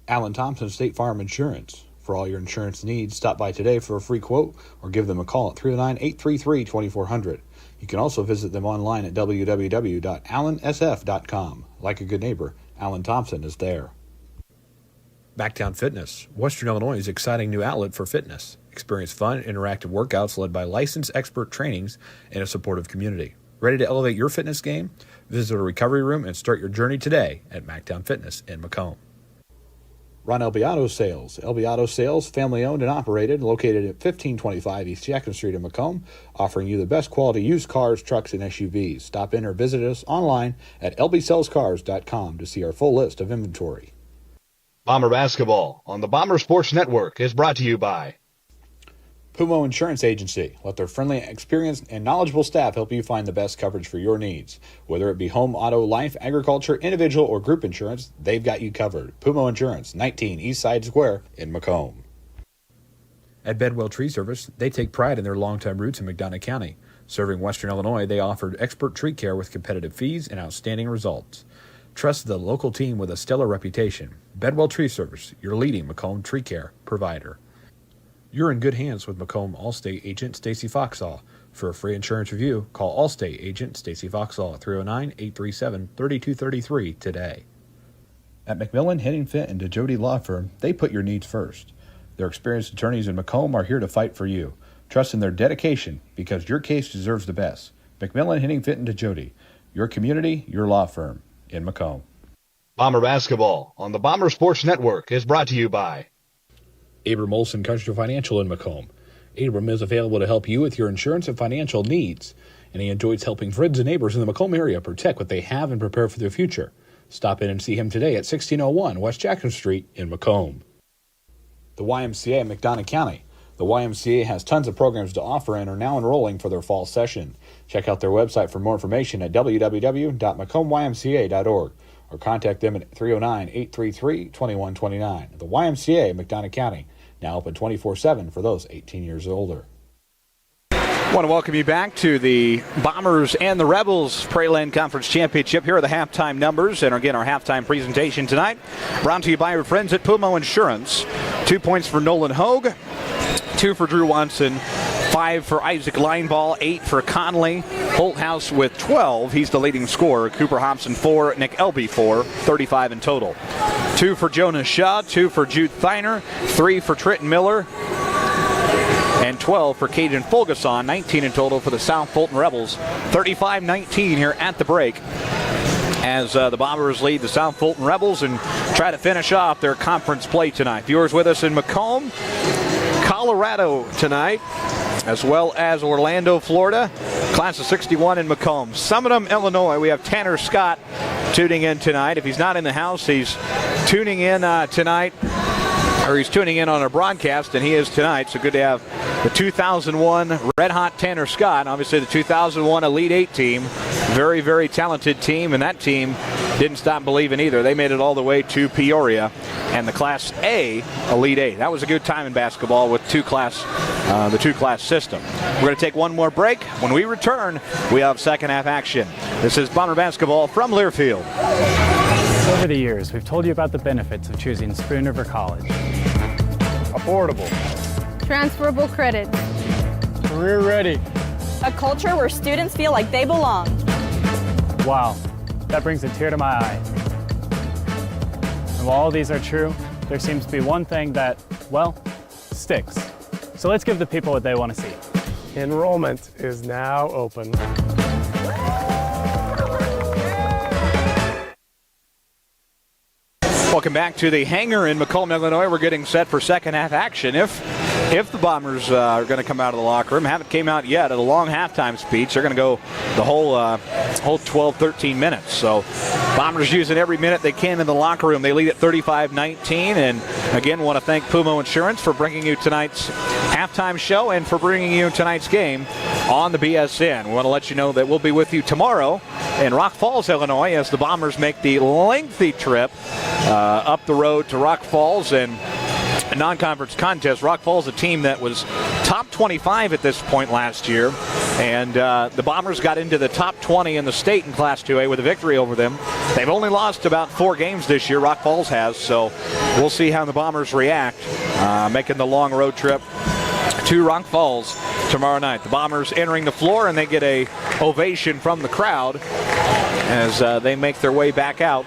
Alan Thompson State Farm Insurance. For all your insurance needs, stop by today for a free quote or give them a call at 309-833-2400. You can also visit them online at www.allansf.com. Like a good neighbor, Alan Thompson is there. Backtown Fitness, Western Illinois' exciting new outlet for fitness. Experience fun, interactive workouts led by licensed expert trainings and a supportive community. Ready to elevate your fitness game? Visit a recovery room and start your journey today at Mactown Fitness in Macomb. Ron LB Auto Sales. LB Auto Sales, family owned and operated, located at 1525 East Jackson Street in Macomb, offering you the best quality used cars, trucks, and SUVs. Stop in or visit us online at lbsellscars.com to see our full list of inventory. Bomber basketball on the Bomber Sports Network is brought to you by Pumo Insurance Agency. Let their friendly, experienced, and knowledgeable staff help you find the best coverage for your needs. Whether it be home, auto, life, agriculture, individual, or group insurance, they've got you covered. Pumo Insurance, 19 East Side Square in Macomb. At Bedwell Tree Service, they take pride in their longtime roots in McDonough County. Serving Western Illinois, they offered expert tree care with competitive fees and outstanding results. Trust the local team with a stellar reputation. Bedwell Tree Service, your leading Macomb tree care provider. You're in good hands with Macomb Allstate agent Stacy Foxall. For a free insurance review, call Allstate agent Stacy Foxall at 309-837-3233 today. At McMillan, Henningfit, and DeJody Law Firm, they put your needs first. Their experienced attorneys in Macomb are here to fight for you. Trust in their dedication because your case deserves the best. McMillan, Henningfit, and DeJody, your community, your law firm in Macomb. Bomber basketball on the Bomber Sports Network is brought to you by Abram Olson Country Financial in Macomb. Abram is available to help you with your insurance and financial needs, and he enjoys helping friends and neighbors in the Macomb area protect what they have and prepare for their future. Stop in and see him today at 1601 West Jackson Street in Macomb. The YMCA in McDonough County. The YMCA has tons of programs to offer and are now enrolling for their fall session. Check out their website for more information at www.macombymca.org or contact them at 309-833-2129. The YMCA, McDonough County, now open 24/7 for those 18 years or older. I want to welcome you back to the Bombers and the Rebels Pregame Conference Championship. Here are the halftime numbers, and again, our halftime presentation tonight. Brought to you by our friends at Pumo Insurance. 2 points for Nolan Hogue, 2 for Drew Watson, 5 for Isaac Lineball, 8 for Conley. Holthouse with 12. He's the leading scorer. Cooper Hobson 4, Nick Elby 4, 35 in total. 2 for Jonas Shaw, 2 for Jude Thiner, 3 for Trenton Miller, and 12 for Caden Fulgason, 19 in total for the South Fulton Rebels. 35-19 here at the break as the Bombers lead the South Fulton Rebels and try to finish off their conference play tonight. Viewers with us in Macomb, Colorado tonight, as well as Orlando, Florida. Class of 61 in Macomb. Summerham, Illinois, we have Tanner Scott tuning in tonight. If he's not in the house, he's tuning in tonight, or he's tuning in on our broadcast, and he is tonight. So good to have the 2001 Red Hot Tanner Scott, obviously the 2001 Elite 8 team. Very, very talented team, and that team didn't stop believing either. They made it all the way to Peoria and the Class A Elite 8. That was a good time in basketball with the two-class system. We're going to take one more break. When we return, we have second half action. This is Bomber basketball from Learfield. Over the years, we've told you about the benefits of choosing Spoon River College. Affordable. Transferable credit. Career ready. A culture where students feel like they belong. Wow, that brings a tear to my eye. And while all these are true, there seems to be one thing that, well, sticks. So let's give the people what they want to see. Enrollment is now open. Welcome back to the hangar in Macomb, Illinois. We're getting set for second half action. If the Bombers are going to come out of the locker room, haven't came out yet at a long halftime speech. They're going to go the whole 12, 13 minutes. So Bombers using every minute they can in the locker room. They lead at 35-19. And again, want to thank Pumo Insurance for bringing you tonight's halftime show and for bringing you tonight's game on the BSN. We want to let you know that we'll be with you tomorrow in Rock Falls, Illinois, as the Bombers make the lengthy trip up the road to Rock Falls and a non-conference contest. Rock Falls, a team that was top 25 at this point last year, and the Bombers got into the top 20 in the state in Class 2A with a victory over them. They've only lost about 4 games this year, Rock Falls has, so we'll see how the Bombers react, making the long road trip to Rock Falls tomorrow night. The Bombers entering the floor, and they get a ovation from the crowd as they make their way back out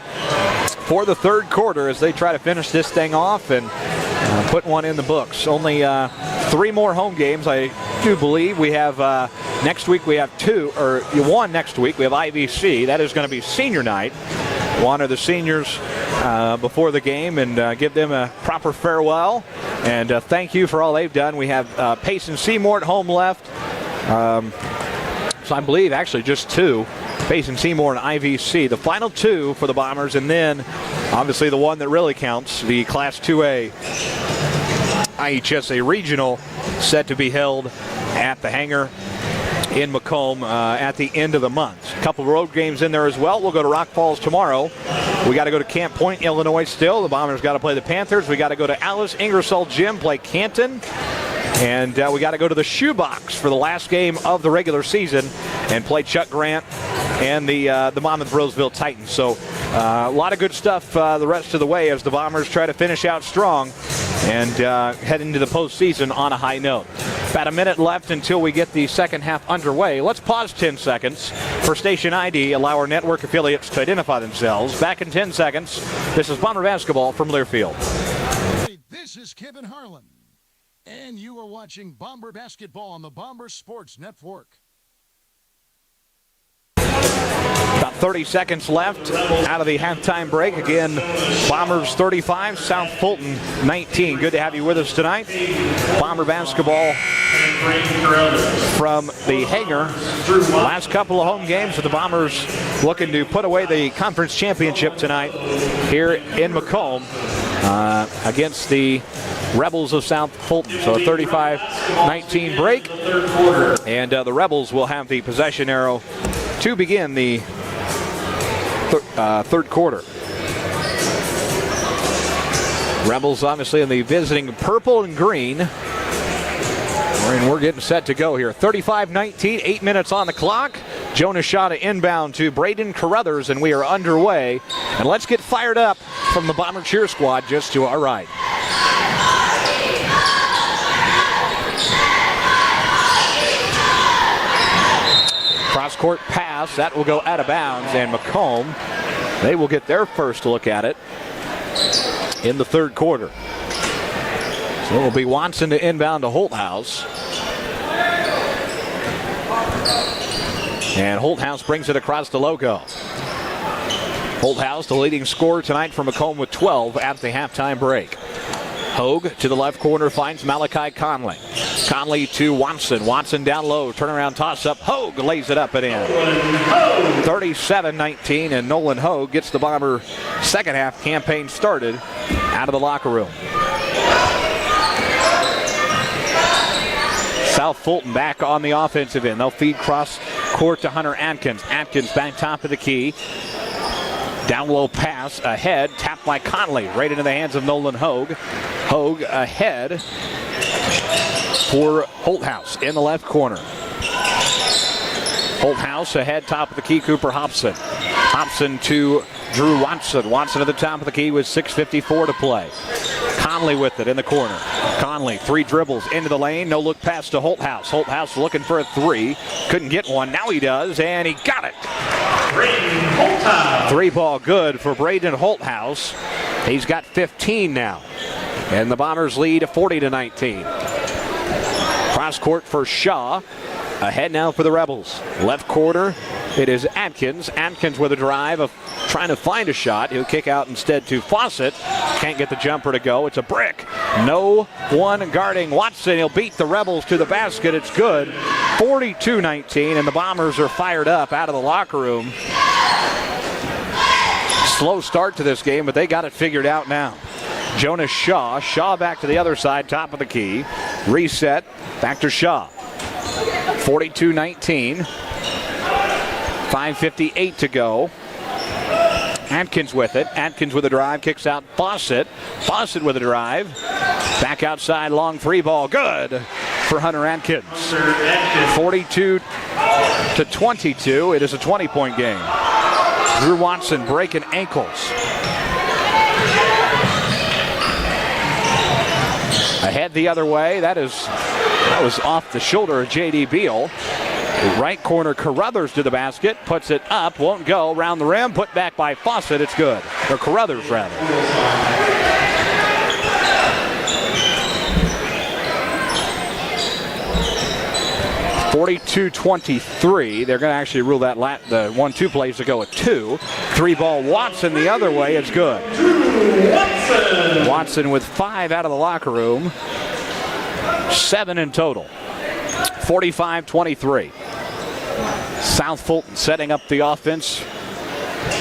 for the third quarter as they try to finish this thing off and put one in the books. Only 3 more home games, I do believe. We have next week, we have one next week. We have IVC. That is going to be senior night. We'll honor the seniors before the game and give them a proper farewell. And thank you for all they've done. We have Payson Seymour at home left. So I believe actually just 2. Payson Seymour and IVC. The final 2 for the Bombers, and then obviously the one that really counts, the Class 2A IHSA Regional, set to be held at the hangar in Macomb at the end of the month. A couple of road games in there as well. We'll go to Rock Falls tomorrow. We got to go to Camp Point, Illinois still. The Bombers got to play the Panthers. We got to go to Alice Ingersoll Gym, play Canton. And we got to go to the Shoebox for the last game of the regular season and play Chuck Grant and the Monmouth Roseville Titans. So a lot of good stuff the rest of the way as the Bombers try to finish out strong and head into the postseason on a high note. About a minute left until we get the second half underway. Let's pause 10 seconds for station ID. Allow our network affiliates to identify themselves. Back in 10 seconds. This is Bomber basketball from Learfield. This is Kevin Harlan, and you are watching Bomber basketball on the Bomber Sports Network. About 30 seconds left out of the halftime break. Again, Bombers 35, South Fulton 19. Good to have you with us tonight. Bomber basketball from the hangar. Last couple of home games with the Bombers looking to put away the conference championship tonight here in Macomb against the Rebels of South Fulton. So a 35-19 break, and the Rebels will have the possession arrow to begin the third quarter. Rebels obviously in the visiting purple and green. And we're getting set to go here. 35-19, 8 minutes on the clock. Jonas Shaw to inbound to Braden Carruthers, and we are underway. And let's get fired up from the Bomber cheer squad just to our right. Cross-court pass. That will go out of bounds, and Macomb, they will get their first look at it in the third quarter. So it will be Watson to inbound to Holthouse. And Holthouse brings it across the logo. Holthouse, the leading scorer tonight for Macomb with 12 at the halftime break. Hogue to the left corner finds Malachi Conley. Conley to Watson. Watson down low. Turnaround toss-up. Hogue lays it up and in. 37-19, and Nolan Hogue gets the Bomber second half campaign started out of the locker room. South Fulton back on the offensive end. They'll feed cross court to Hunter Atkins. Atkins back top of the key. Down low pass ahead, tapped by Conley, right into the hands of Nolan Hogue. Hogue ahead for Holthouse in the left corner. Holthouse ahead, top of the key, Cooper Hobson. Hobson to Drew Watson. Watson at the top of the key with 6:54 to play. Conley with it in the corner. Conley, 3 dribbles into the lane. No look pass to Holthouse. Holthouse looking for a 3. Couldn't get one. Now he does, and he got it. 3 ball good for Braden Holthouse. He's got 15 now. And the Bombers lead 40-19. Cross court for Shaw. Ahead now for the Rebels. Left corner, it is Atkins. Atkins with a drive of trying to find a shot. He'll kick out instead to Fawcett. Can't get the jumper to go. It's a brick. No one guarding Watson. He'll beat the Rebels to the basket. It's good. 42-19, and the Bombers are fired up out of the locker room. Slow start to this game, but they got it figured out now. Jonas Shaw. Shaw back to the other side, top of the key. Reset. Back to Shaw. 42-19. 5:58 to go. Atkins with it. Atkins with a drive. Kicks out Fawcett. Fawcett with a drive. Back outside. Long 3 ball. Good for Hunter Atkins. 42-22. It is a 20-point game. Drew Watson breaking ankles. Ahead the other way. That was off the shoulder of J.D. Beal. Right corner, Carruthers to the basket. Puts it up. Won't go. Round the rim. Put back by Fawcett. It's good. Or Carruthers, rather. (42-23). They're going to actually rule that the 1-2 plays to go at 2. 3 ball Watson the other way. It's good. Watson with 5 out of the locker room. 7 in total. 45-23. South Fulton setting up the offense.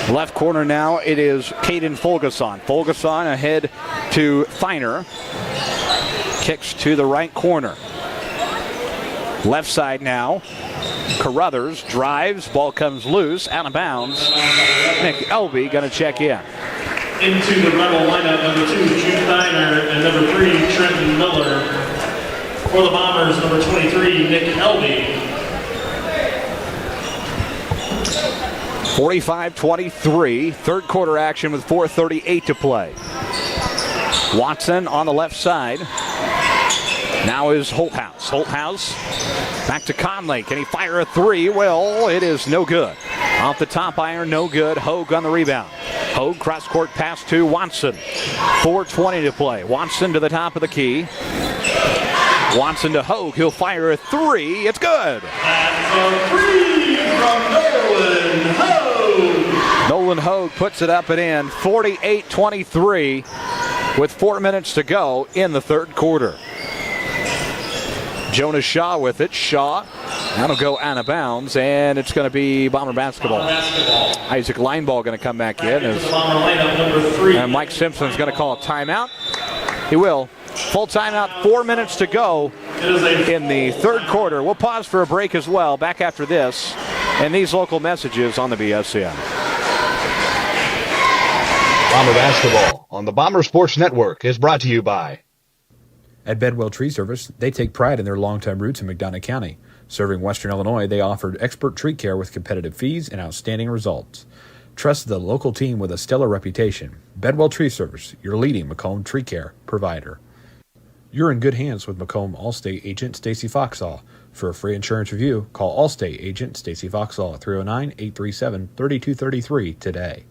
Left corner now, it is Caden Fulgason. Fulgason ahead to Feiner. Kicks to the right corner. Left side now. Carruthers drives. Ball comes loose. Out of bounds. Nick Elby going to check in. Into the Rebel lineup, number 2, Jude Feiner, and number 3, Trenton Miller. For the Bombers, number 23, Nick Elby. 45-23. Third quarter action with 4:38 to play. Watson on the left side. Now is Holthouse. Holthouse back to Conley. Can he fire a 3? Well, it is no good. Off the top iron, no good. Hogue on the rebound. Hogue cross-court pass to Watson. 4:20 to play. Watson to the top of the key. Watson to Hogue. He'll fire a 3. It's good. That's a 3 from Nolan Hogue. Nolan Hogue puts it up and in. 48-23 with 4 minutes to go in the third quarter. Jonas Shaw with it. Shaw. That'll go out of bounds, and it's going to be Bomber basketball. Isaac Lineball going to come back in. And Mike Simpson's going to call a timeout. He will. Full timeout, 4 minutes to go in the third quarter. We'll pause for a break as well. Back after this and these local messages on the BSN. Bomber basketball on the Bomber Sports Network is brought to you by. At Bedwell Tree Service, they take pride in their longtime roots in McDonough County. Serving Western Illinois, they offered expert tree care with competitive fees and outstanding results. Trust the local team with a stellar reputation. Bedwell Tree Service, your leading Macomb tree care provider. You're in good hands with Macomb Allstate agent Stacy Foxall. For a free insurance review, call Allstate agent Stacy Foxall at 309-837-3233 today.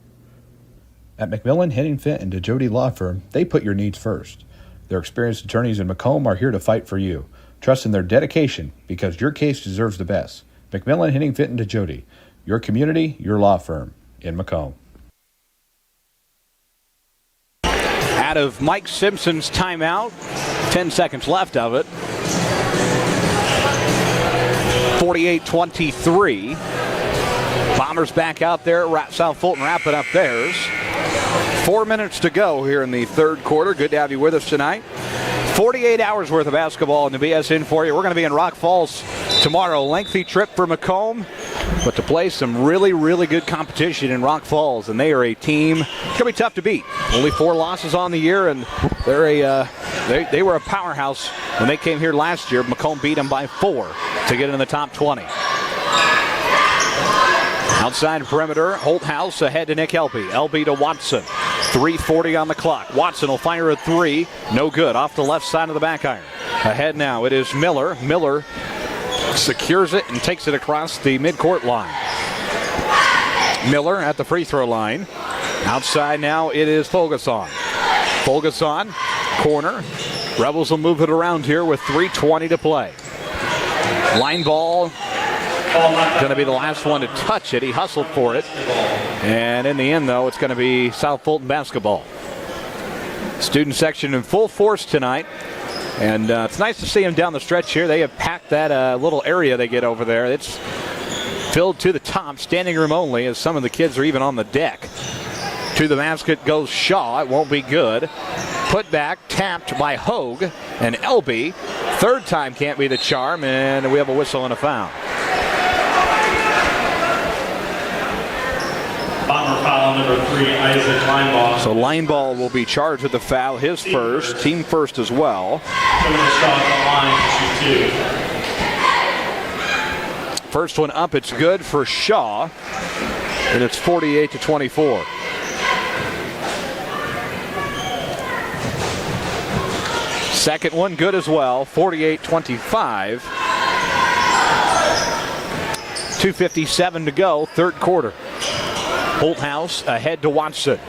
At McMillan, Henning Fint, and DeJody Law Firm, they put your needs first. Their experienced attorneys in Macomb are here to fight for you. Trust in their dedication because your case deserves the best. McMillan, Henning Fint, and DeJody. Your community, your law firm in Macomb. Out of Mike Simpson's timeout, 10 seconds left of it. 48-23. Bombers back out there. South Fulton wrapping up theirs. 4 minutes to go here in the third quarter. Good to have you with us tonight. 48 hours worth of basketball in the BSN for you. We're going to be in Rock Falls tomorrow. Lengthy trip for Macomb, but to play some really, really good competition in Rock Falls. And they are a team, it's going to be tough to beat. Only 4 losses on the year, and they're they were a powerhouse when they came here last year. Macomb beat them by 4 to get in the top 20. Outside perimeter, Holthouse ahead to Nick Elby. Elby to Watson. 3:40 on the clock. Watson will fire a 3. No good. Off the left side of the back iron. Ahead now, it is Miller. Miller secures it and takes it across the midcourt line. Miller at the free throw line. Outside now, it is Fulgason. Fulgason, corner. Rebels will move it around here with 3:20 to play. Line ball. Going to be the last one to touch it. He hustled for it. And in the end, though, it's going to be South Fulton basketball. Student section in full force tonight. And it's nice to see them down the stretch here. They have packed that little area they get over there. It's filled to the top, standing room only, as some of the kids are even on the deck. To the basket goes Shaw. It won't be good. Put back, tapped by Hogue and Elby. Third time can't be the charm, and we have a whistle and a foul. Bomber foul number 3, Isaac Lineball. So Lineball will be charged with the foul, his first, team first as well. First one up, it's good for Shaw, and it's 48-24. Second one good as well, 48-25. 2:57 to go, third quarter. Holthouse ahead to Watson.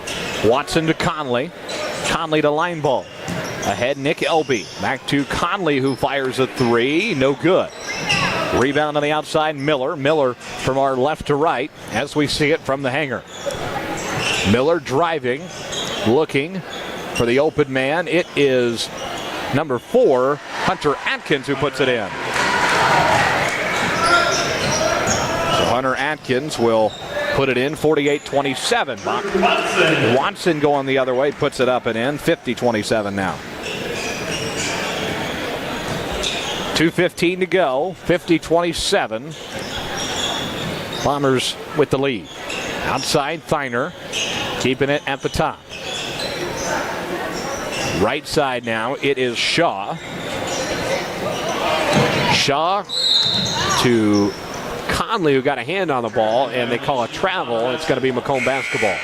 Watson to Conley. Conley to Lineball. Ahead Nick Elby. Back to Conley, who fires a 3. No good. Rebound on the outside, Miller. Miller from our left to right as we see it from the hanger. Miller driving, looking for the open man. It is number 4, Hunter Atkins, who puts it in. So Hunter Atkins will put it in, 48-27. Watson going the other way, puts it up and in, 50-27 now. 2:15 to go, 50-27. Bombers with the lead. Outside, Thiner, keeping it at the top. Right side now, it is Shaw. Shaw to Conley, who got a hand on the ball, and they call a travel. It's going to be Macomb basketball.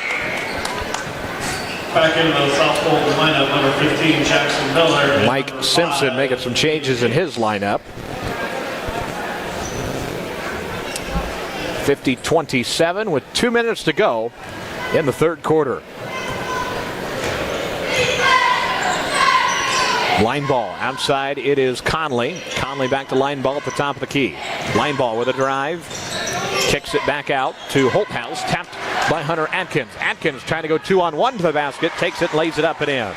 Back into the South Fulton lineup, number 15, Jackson Miller. Mike Simpson making some changes in his lineup. 50-27 with 2 minutes to go in the third quarter. Line ball outside, it is Conley. Conley back to line ball at the top of the key. Line ball with a drive. Kicks it back out to Holthouse. Tapped by Hunter Atkins. Atkins trying to go 2-on-1 to the basket. Takes it, lays it up and in.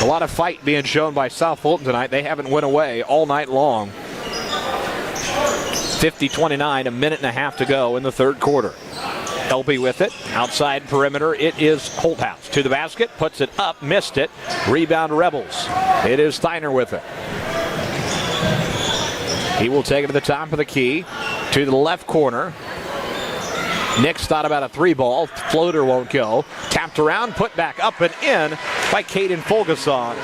A lot of fight being shown by South Fulton tonight. They haven't went away all night long. 50-29, a minute and a half to go in the third quarter. Elby with it. Outside perimeter, it is Holthouse. To the basket, puts it up, missed it. Rebound Rebels. It is Thiner with it. He will take it to the top of the key. To the left corner. Nick's thought about a 3-ball. Floater won't go. Tapped around, put back up and in by Caden Fulgason.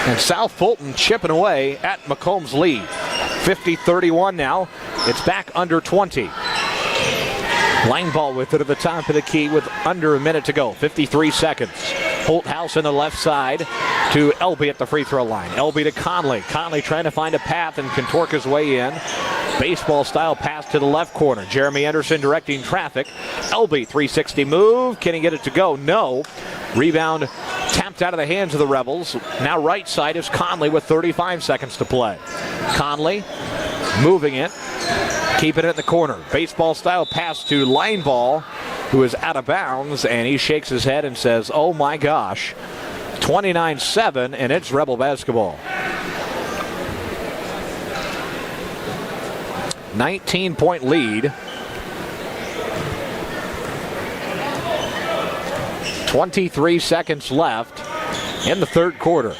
And South Fulton chipping away at Macomb's lead. 50-31 now. It's back under 20. Line ball with it at the top of the key with under a minute to go. 53 seconds. Holthouse on the left side. to Elby at the free throw line. Elby to Conley. Conley trying to find a path and can torque his way in. Baseball style pass to the left corner. Jeremy Anderson directing traffic. Elby 360 move. Can he get it to go? No. Rebound tapped out of the hands of the Rebels. Now right side is Conley with 35 seconds to play. Conley moving it. Keeping it in the corner. Baseball style pass to Lineball, who is out of bounds, and he shakes his head and says, oh my gosh. 29-7, and it's Rebel basketball. 19-point lead. 23 seconds left in the third quarter.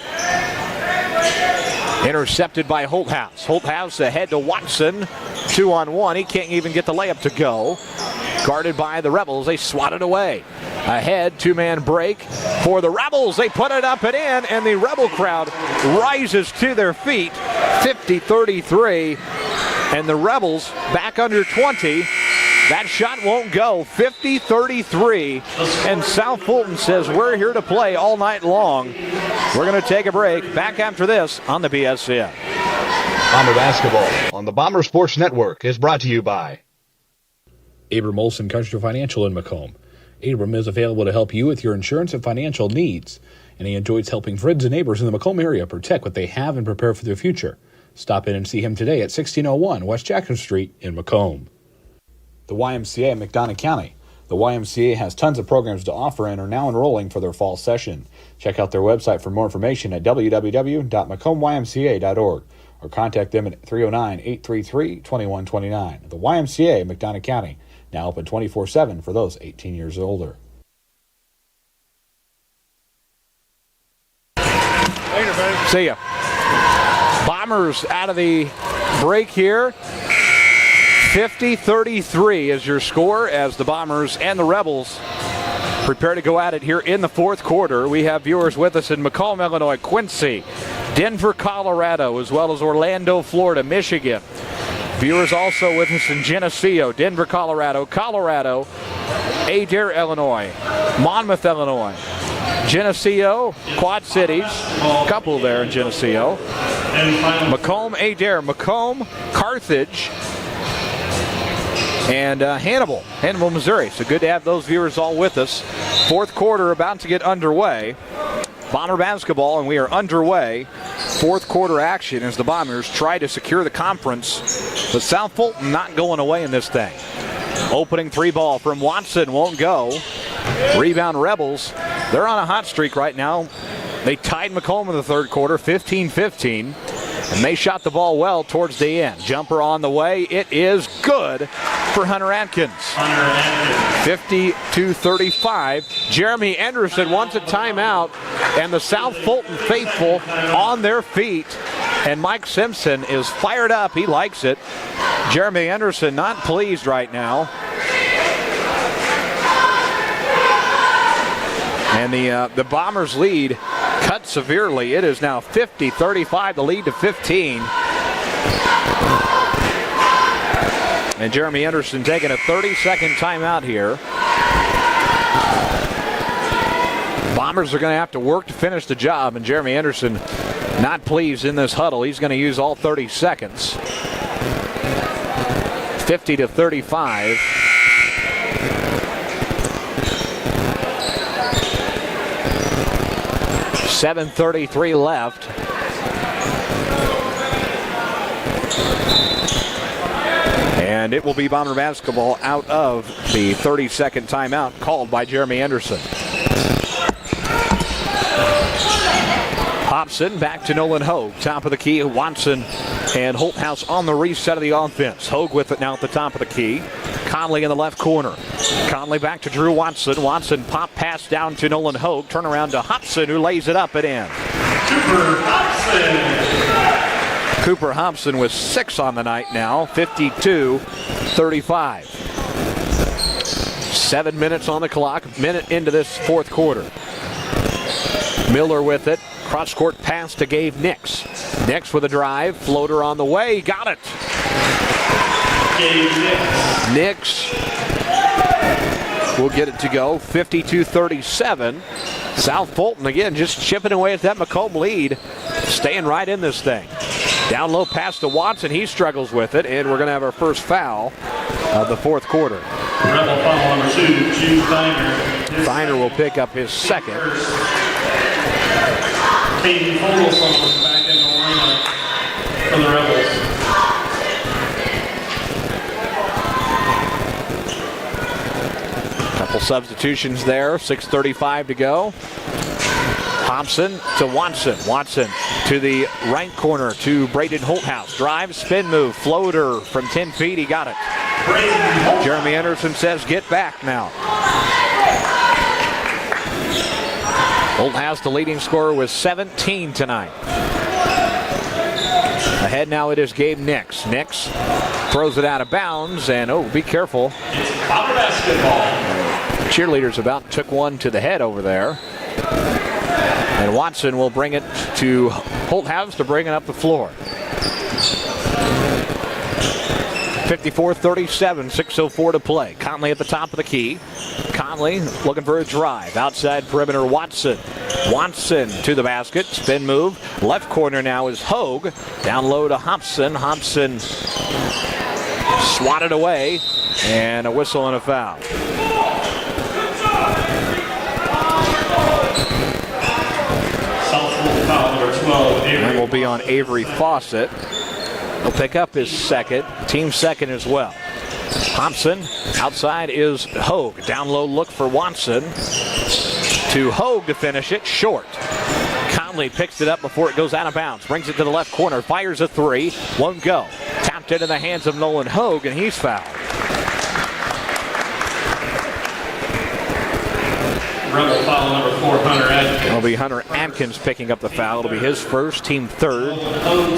Intercepted by Holthouse. Holthouse ahead to Watson. 2-on-1. He can't even get the layup to go. Guarded by the Rebels. They swat it away. Ahead, two-man break for the Rebels. They put it up and in, and the Rebel crowd rises to their feet. 50-33, and the Rebels back under 20. That shot won't go. 50-33, and South Fulton says we're here to play all night long. We're going to take a break. Back after this on the BSN. Bomber basketball on the Bomber Sports Network is brought to you by Abram Olson Country Financial in Macomb. Abram is available to help you with your insurance and financial needs, and he enjoys helping friends and neighbors in the Macomb area protect what they have and prepare for their future. Stop in and see him today at 1601 West Jackson Street in Macomb. The YMCA in McDonough County. The YMCA has tons of programs to offer and are now enrolling for their fall session. Check out their website for more information at www.macombymca.org or contact them at 309-833-2129. The YMCA in McDonough County, now open 24/7 for those 18 years or older. Later, buddy. See ya. Bombers out of the break here. 50-33 is your score as the Bombers and the Rebels prepare to go at it here in the fourth quarter. We have viewers with us in Macomb, Illinois, Quincy, Denver, Colorado, as well as Orlando, Florida, Michigan. Viewers also with us in Geneseo, Denver, Colorado, Adair, Illinois, Monmouth, Illinois, Geneseo, Quad Cities, a couple there in Geneseo, Macomb, Adair, Macomb, Carthage, and Hannibal, Missouri. So good to have those viewers all with us. Fourth quarter about to get underway. Bomber basketball, and we are underway. Fourth quarter action as the Bombers try to secure the conference. But South Fulton not going away in this thing. Opening three ball from Watson won't go. Rebound Rebels. They're on a hot streak right now. They tied Macomb in the third quarter, 15-15. And they shot the ball well towards the end. Jumper on the way. It is good for Hunter Atkins. 52-35. Jeremy Anderson wants a timeout. And the South Fulton faithful on their feet. And Mike Simpson is fired up. He likes it. Jeremy Anderson not pleased right now. And the Bombers lead cut severely. It is now 50-35, the lead to 15. And Jeremy Anderson taking a 30-second timeout here. Bombers are going to have to work to finish the job, and Jeremy Anderson not pleased in this huddle. He's going to use all 30 seconds. 50-35. .733 left. And it will be Bomber basketball out of the 30-second timeout called by Jeremy Anderson. Hobson back to Nolan Hogue. Top of the key, Watson and Holthouse on the reset of the offense. Hogue with it now at the top of the key. Conley in the left corner. Conley back to Drew Watson. Watson pop pass down to Nolan Hogue. Turn around to Hobson, who lays it up and in. Cooper Hobson with 6 on the night now. 52-35. 7 minutes on the clock. Minute into this fourth quarter. Miller with it. Cross-court pass to Gabe Nix. Nix with a drive. Floater on the way. Got it. Nix will get it to go. 52-37. South Fulton, again, just chipping away at that Macomb lead, staying right in this thing. Down low pass to Watson. He struggles with it, and we're going to have our first foul of the fourth quarter. Rebel foul number 2, Jude Feiner. Feiner will pick up his second. Caden Fogelson back in the lineup for the Rebels. Couple substitutions there, 6:35 to go. Thompson to Watson. Watson to the right corner to Braden Holthouse. Drive, spin move, floater from 10 feet. He got it. Jeremy Anderson says, get back now. Holthouse, the leading scorer, with 17 tonight. Ahead now it is Gabe Nix. Nix throws it out of bounds, and oh, be careful. Bomber basketball. Cheerleaders about took one to the head over there. And Watson will bring it to Holthouse to bring it up the floor. 54-37, 6:04 to play. Conley at the top of the key. Conley looking for a drive. Outside perimeter, Watson. Watson to the basket. Spin move. Left corner now is Hogue. Down low to Hobson. Hobson swatted away. And a whistle and a foul. Foul number 12, Avery. And will be on Avery Fawcett. He'll pick up his second, team second as well. Thompson, outside is Hogue. Down low look for Watson. To Hogue to finish it, short. Conley picks it up before it goes out of bounds. Brings it to the left corner, fires a three, won't go. Tapped into the hands of Nolan Hogue, and he's fouled. Rebel foul number 4, Hunter Adkins. It'll be Hunter Adkins picking up the foul. It'll be his first, team third.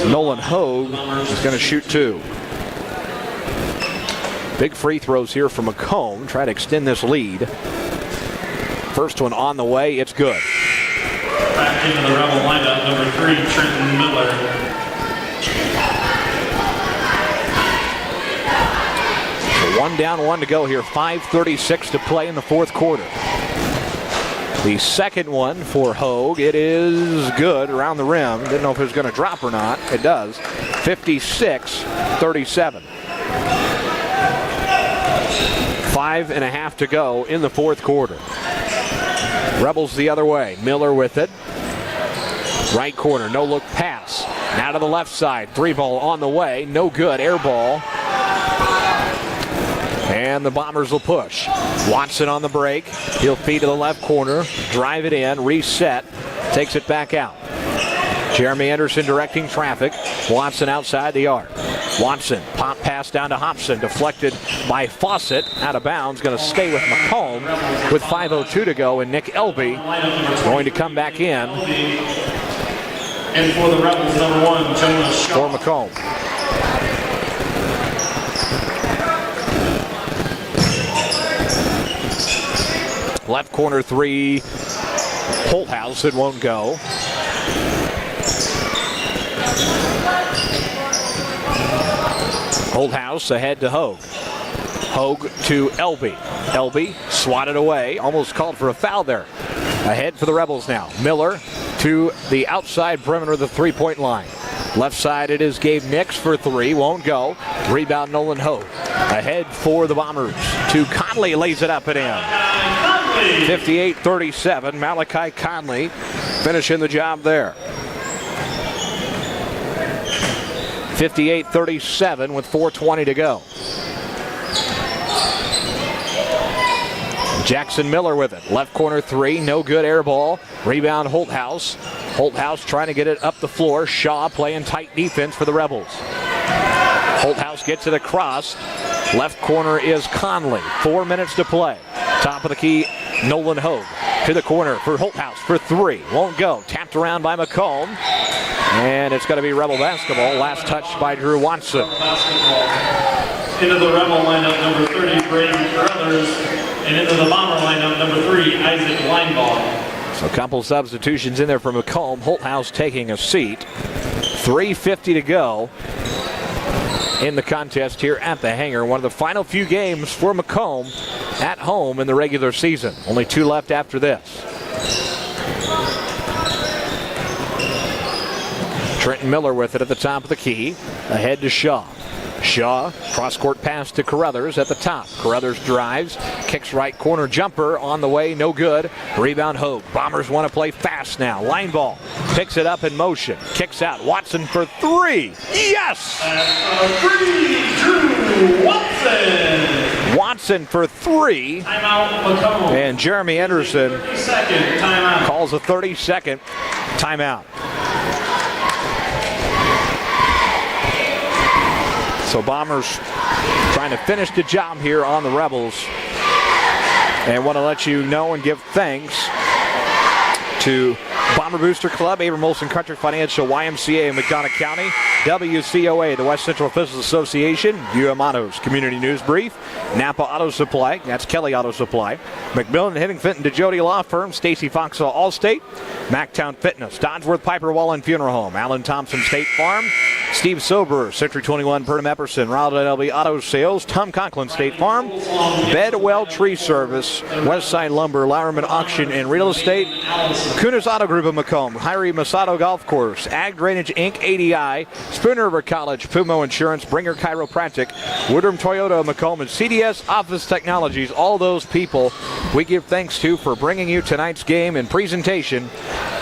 Nolan Hogue is going to shoot two. Big free throws here from Macomb. Try to extend this lead. First one on the way. It's good. Back into the Rebel lineup, number 3, Trenton Miller. So one down, one to go here. 5:36 to play in the fourth quarter. The second one for Hogue. It is good around the rim. Didn't know if it was going to drop or not. It does. 56-37. 5.5 to go in the fourth quarter. Rebels the other way. Miller with it. Right corner, no look pass. Now to the left side. Three ball on the way. No good. Air ball. And the Bombers will push. Watson on the break. He'll feed to the left corner. Drive it in. Reset. Takes it back out. Jeremy Anderson directing traffic. Watson outside the arc. Watson, pop pass down to Hobson. Deflected by Fawcett. Out of bounds. Going to stay with Macomb with 5:02 to go. And Nick Elby going to come back in. And for the Rebels, number 1, Jonas Shaw. For Macomb. Left corner three. Holthouse, it won't go. Holthouse ahead to Hogue. Hogue to Elby. Elby swatted away. Almost called for a foul there. Ahead for the Rebels now. Miller to the outside perimeter of the three-point line. Left side it is Gabe Nix for three. Won't go. Rebound Nolan Hogue. Ahead for the Bombers. To Conley, lays it up and in. 58-37. Malachi Conley finishing the job there. 58-37 with 4:20 to go. Jackson Miller with it. Left corner three. No good. Air ball. Rebound Holthouse. Holthouse trying to get it up the floor. Shaw playing tight defense for the Rebels. Holthouse gets it across. Left corner is Conley. 4 minutes to play. Top of the key, Nolan Hogue. To the corner for Holthouse for three. Won't go. Tapped around by Macomb. And it's going to be Rebel basketball. Last touch by Drew Watson. Into the Rebel lineup, number 30, Braden Carruthers. And into the Bomber lineup, number 3, Isaac Linebaugh. So a couple substitutions in there for Macomb. Holthouse taking a seat. 3:50 to go in the contest here at the Hangar. One of the final few games for Macomb at home in the regular season. Only two left after this. Trenton Miller with it at the top of the key. Ahead to Shaw. Shaw, cross-court pass to Carruthers at the top. Carruthers drives, kicks right corner jumper on the way, no good. Rebound Hogue. Bombers want to play fast now. Line ball, picks it up in motion, kicks out. Watson for three. Yes! 3-2 Watson. Watson for three. Timeout Macomb. And Jeremy Anderson 30-second timeout. calls a 30-second timeout. So Bombers trying to finish the job here on the Rebels. And want to let you know and give thanks to Bomber Booster Club, Abram Olson Country Financial, YMCA in McDonough County, WCOA, the West Central Officials Association, Autos Community News Brief, Napa Auto Supply, that's Kelly Auto Supply, McMillan Henning Fenton DeJody Law Firm, Stacy Foxall Allstate, Mactown Fitness, Dodgeworth Piper Wallen Funeral Home, Allen Thompson State Farm, Steve Soberer, Century 21 Purdom Epperson, Ronald LB Auto Sales, Tom Conklin State Farm, Bedwell Tree Service, Westside Lumber, Lowerman Auction and Real Estate, Kunis Auto Group of Macomb, Hyrie Masato Golf Course, Ag Drainage Inc., ADI, Spoon River College, Pumo Insurance, Bringer Chiropractic, Woodrum Toyota of Macomb, and CDS Office Technologies. All those people we give thanks to for bringing you tonight's game and presentation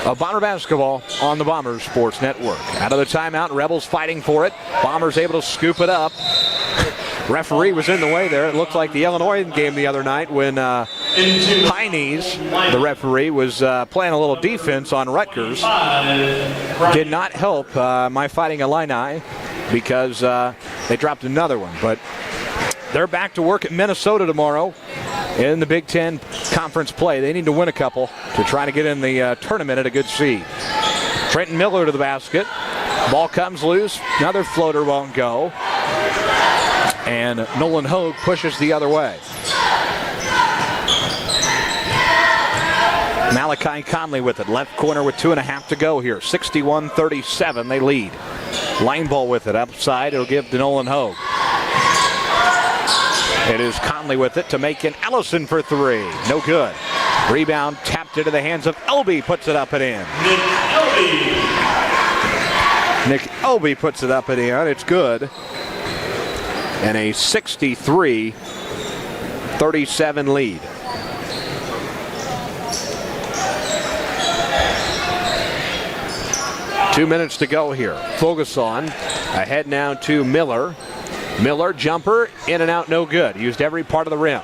of Bomber basketball on the Bombers Sports Network. Out of the timeout, Rebels fighting for it. Bombers able to scoop it up. Referee was in the way there. It looked like the Illinois game the other night when Heinies, the referee, was playing a little defense on Rutgers. Did not help my Fighting Illini because they dropped another one. But they're back to work at Minnesota tomorrow in the Big Ten Conference play. They need to win a couple to try to get in the tournament at a good seed. Trenton Miller to the basket. Ball comes loose. Another floater won't go. And Nolan Hogue pushes the other way. Malachi Conley with it. Left corner with 2.5 to go here. 61-37, they lead. Line ball with it. Upside, it'll give to Nolan Hogue. It is Conley with it to make an Ellison for three. No good. Rebound tapped into the hands of Elby. Puts it up and in. Nick Elby puts it up and in. It's good. And a 63-37 lead. Two minutes to go here. Fogelson ahead now to Miller. Miller, jumper, in and out, no good. Used every part of the rim.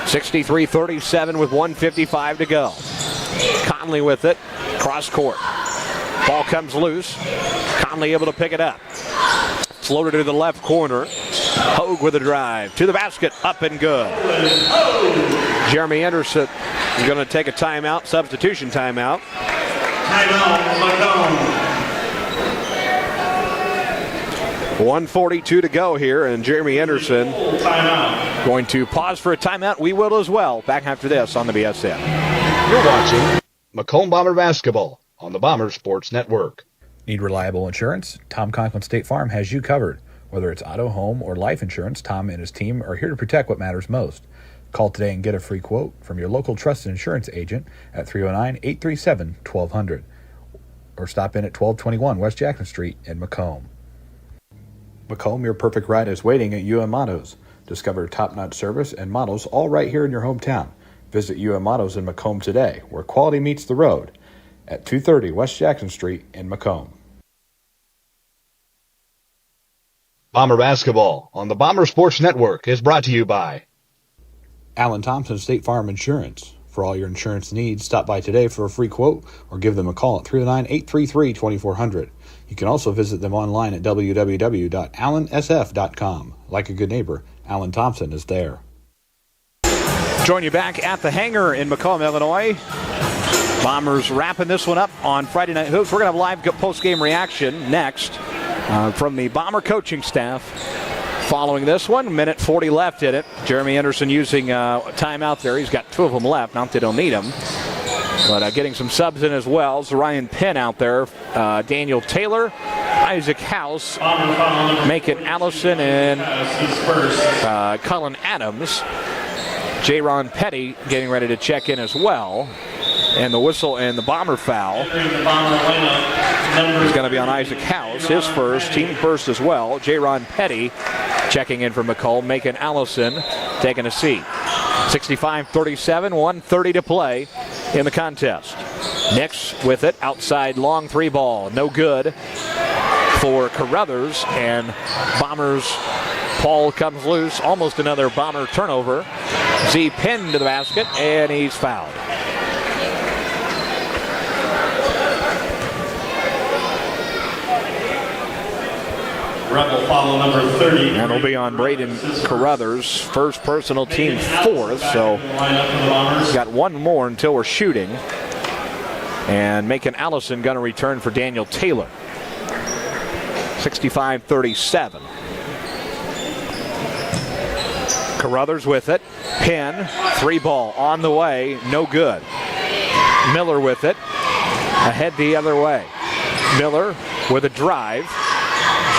63-37 with 1:55 to go. Conley with it, cross court. Ball comes loose. Conley able to pick it up. Floater to the left corner. Hogue with a drive to the basket, up and good. Jeremy Anderson is going to take a timeout, substitution timeout. Timeout, Macomb. 1:42 to go here, and Jeremy Anderson going to pause for a timeout. We will as well. Back after this on the BSN. You're watching Macomb Bomber Basketball on the Bomber Sports Network. Need reliable insurance? Tom Conklin State Farm has you covered. Whether it's auto, home, or life insurance, Tom and his team are here to protect what matters most. Call today and get a free quote from your local trusted insurance agent at 309-837-1200 or stop in at 1221 West Jackson Street in Macomb. Macomb, your perfect ride is waiting at Autos. Discover top-notch service and models all right here in your hometown. Visit Autos in Macomb today, where quality meets the road at 230 West Jackson Street in Macomb. Bomber Basketball on the Bomber Sports Network is brought to you by Allen Thompson State Farm Insurance. For all your insurance needs, stop by today for a free quote or give them a call at 309-833-2400. You can also visit them online at www.allensf.com. Like a good neighbor, Allen Thompson is there. Join you back at the hangar in Macomb, Illinois. Bombers wrapping this one up on Friday Night Hoops. We're going to have live post-game reaction next from the Bomber coaching staff. Following this one, minute 40 left in it. Jeremy Anderson using timeout there. He's got 2 of them left. Not that they don't need them. But getting some subs in as well. So Ryan Penn out there. Daniel Taylor, Isaac House, Macon Allison, and Cullen Adams. J-Ron Petty getting ready to check in as well. And the whistle and the Bomber foul is going to be on Isaac House. His first, team first as well. J-Ron Petty checking in for Macomb. Macon Allison taking a seat. 65-37, 1:30 to play in the contest. Nix with it, outside long three ball. No good for Carruthers, and Bombers, Paul comes loose. Almost another Bomber turnover. Z pinned to the basket, and he's fouled. Rebel foul number 30. And it'll be on Braden Carruthers, first personal, team fourth, so got one more until we're shooting. And Macon Allison going to return for Daniel Taylor. 65-37. Carruthers with it. Pin. Three ball on the way. No good. Miller with it. Ahead the other way. Miller with a drive.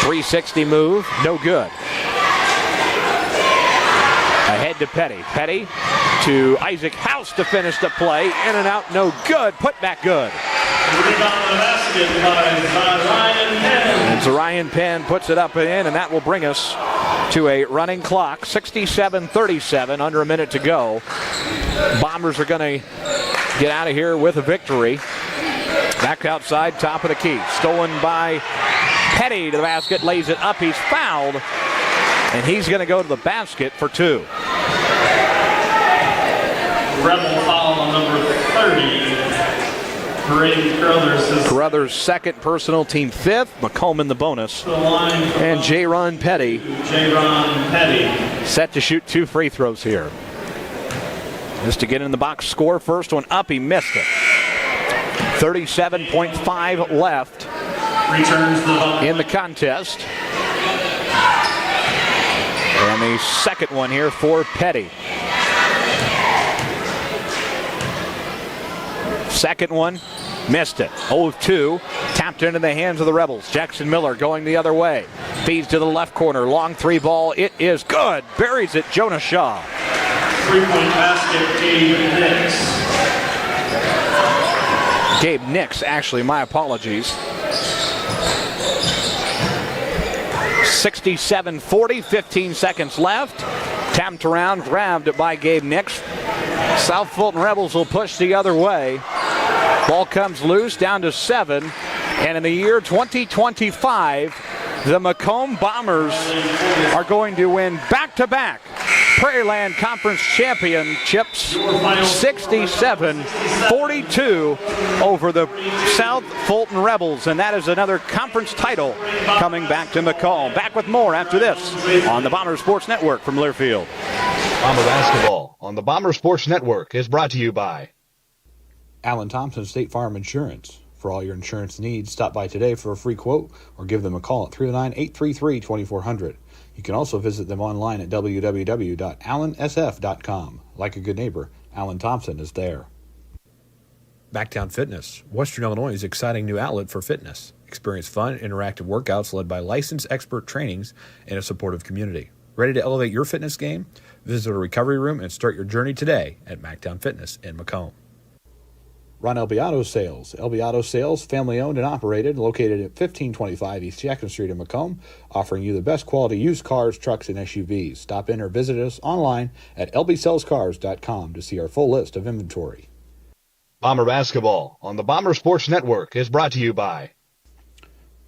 360 move. No good. Ahead to Petty. Petty to Isaac House to finish the play. In and out. No good. Put back good. And Zarian Penn puts it up and in, and that will bring us to a running clock. 67-37, under a minute to go. Bombers are going to get out of here with a victory. Back outside, top of the key. Stolen by Petty to the basket, lays it up. He's fouled, and he's going to go to the basket for two. Rebel foul on number 30. Carruthers second personal, team fifth. Macomb in the bonus. And J-Ron Petty set to shoot two free throws here. Just to get in the box score. First one up, he missed it. 37.5 left in the contest. And the second one here for Petty. Second one, missed it. 0-2, tapped into the hands of the Rebels. Jackson Miller going the other way. Feeds to the left corner, long three ball. It is good. Buries it, Jonah Shaw. Three-point basket, Gabe Nix. Gabe Nix, actually, my apologies. 67-40, 15 seconds left. Tapped around, grabbed by Gabe Nix. South Fulton Rebels will push the other way. Ball comes loose, down to 7. And in the year 2025, the Macomb Bombers are going to win back-to-back Prairieland Conference Championships, 67-42 over the South Fulton Rebels. And that is another conference title coming back to Macomb. Back with more after this on the Bomber Sports Network from Learfield. Bomber Basketball on the Bomber Sports Network is brought to you by Alan Thompson State Farm Insurance. For all your insurance needs, stop by today for a free quote or give them a call at 309-833-2400. You can also visit them online at www.allansf.com. Like a good neighbor, Alan Thompson is there. Backtown Fitness, Western Illinois' exciting new outlet for fitness. Experience fun, interactive workouts led by licensed expert trainings and a supportive community. Ready to elevate your fitness game? Visit a recovery room and start your journey today at Mactown Fitness in Macomb. Run LB Auto Sales. LB Auto Sales, family owned and operated, located at 1525 East Jackson Street in Macomb, offering you the best quality used cars, trucks, and SUVs. Stop in or visit us online at lbsellscars.com to see our full list of inventory. Bomber Basketball on the Bomber Sports Network is brought to you by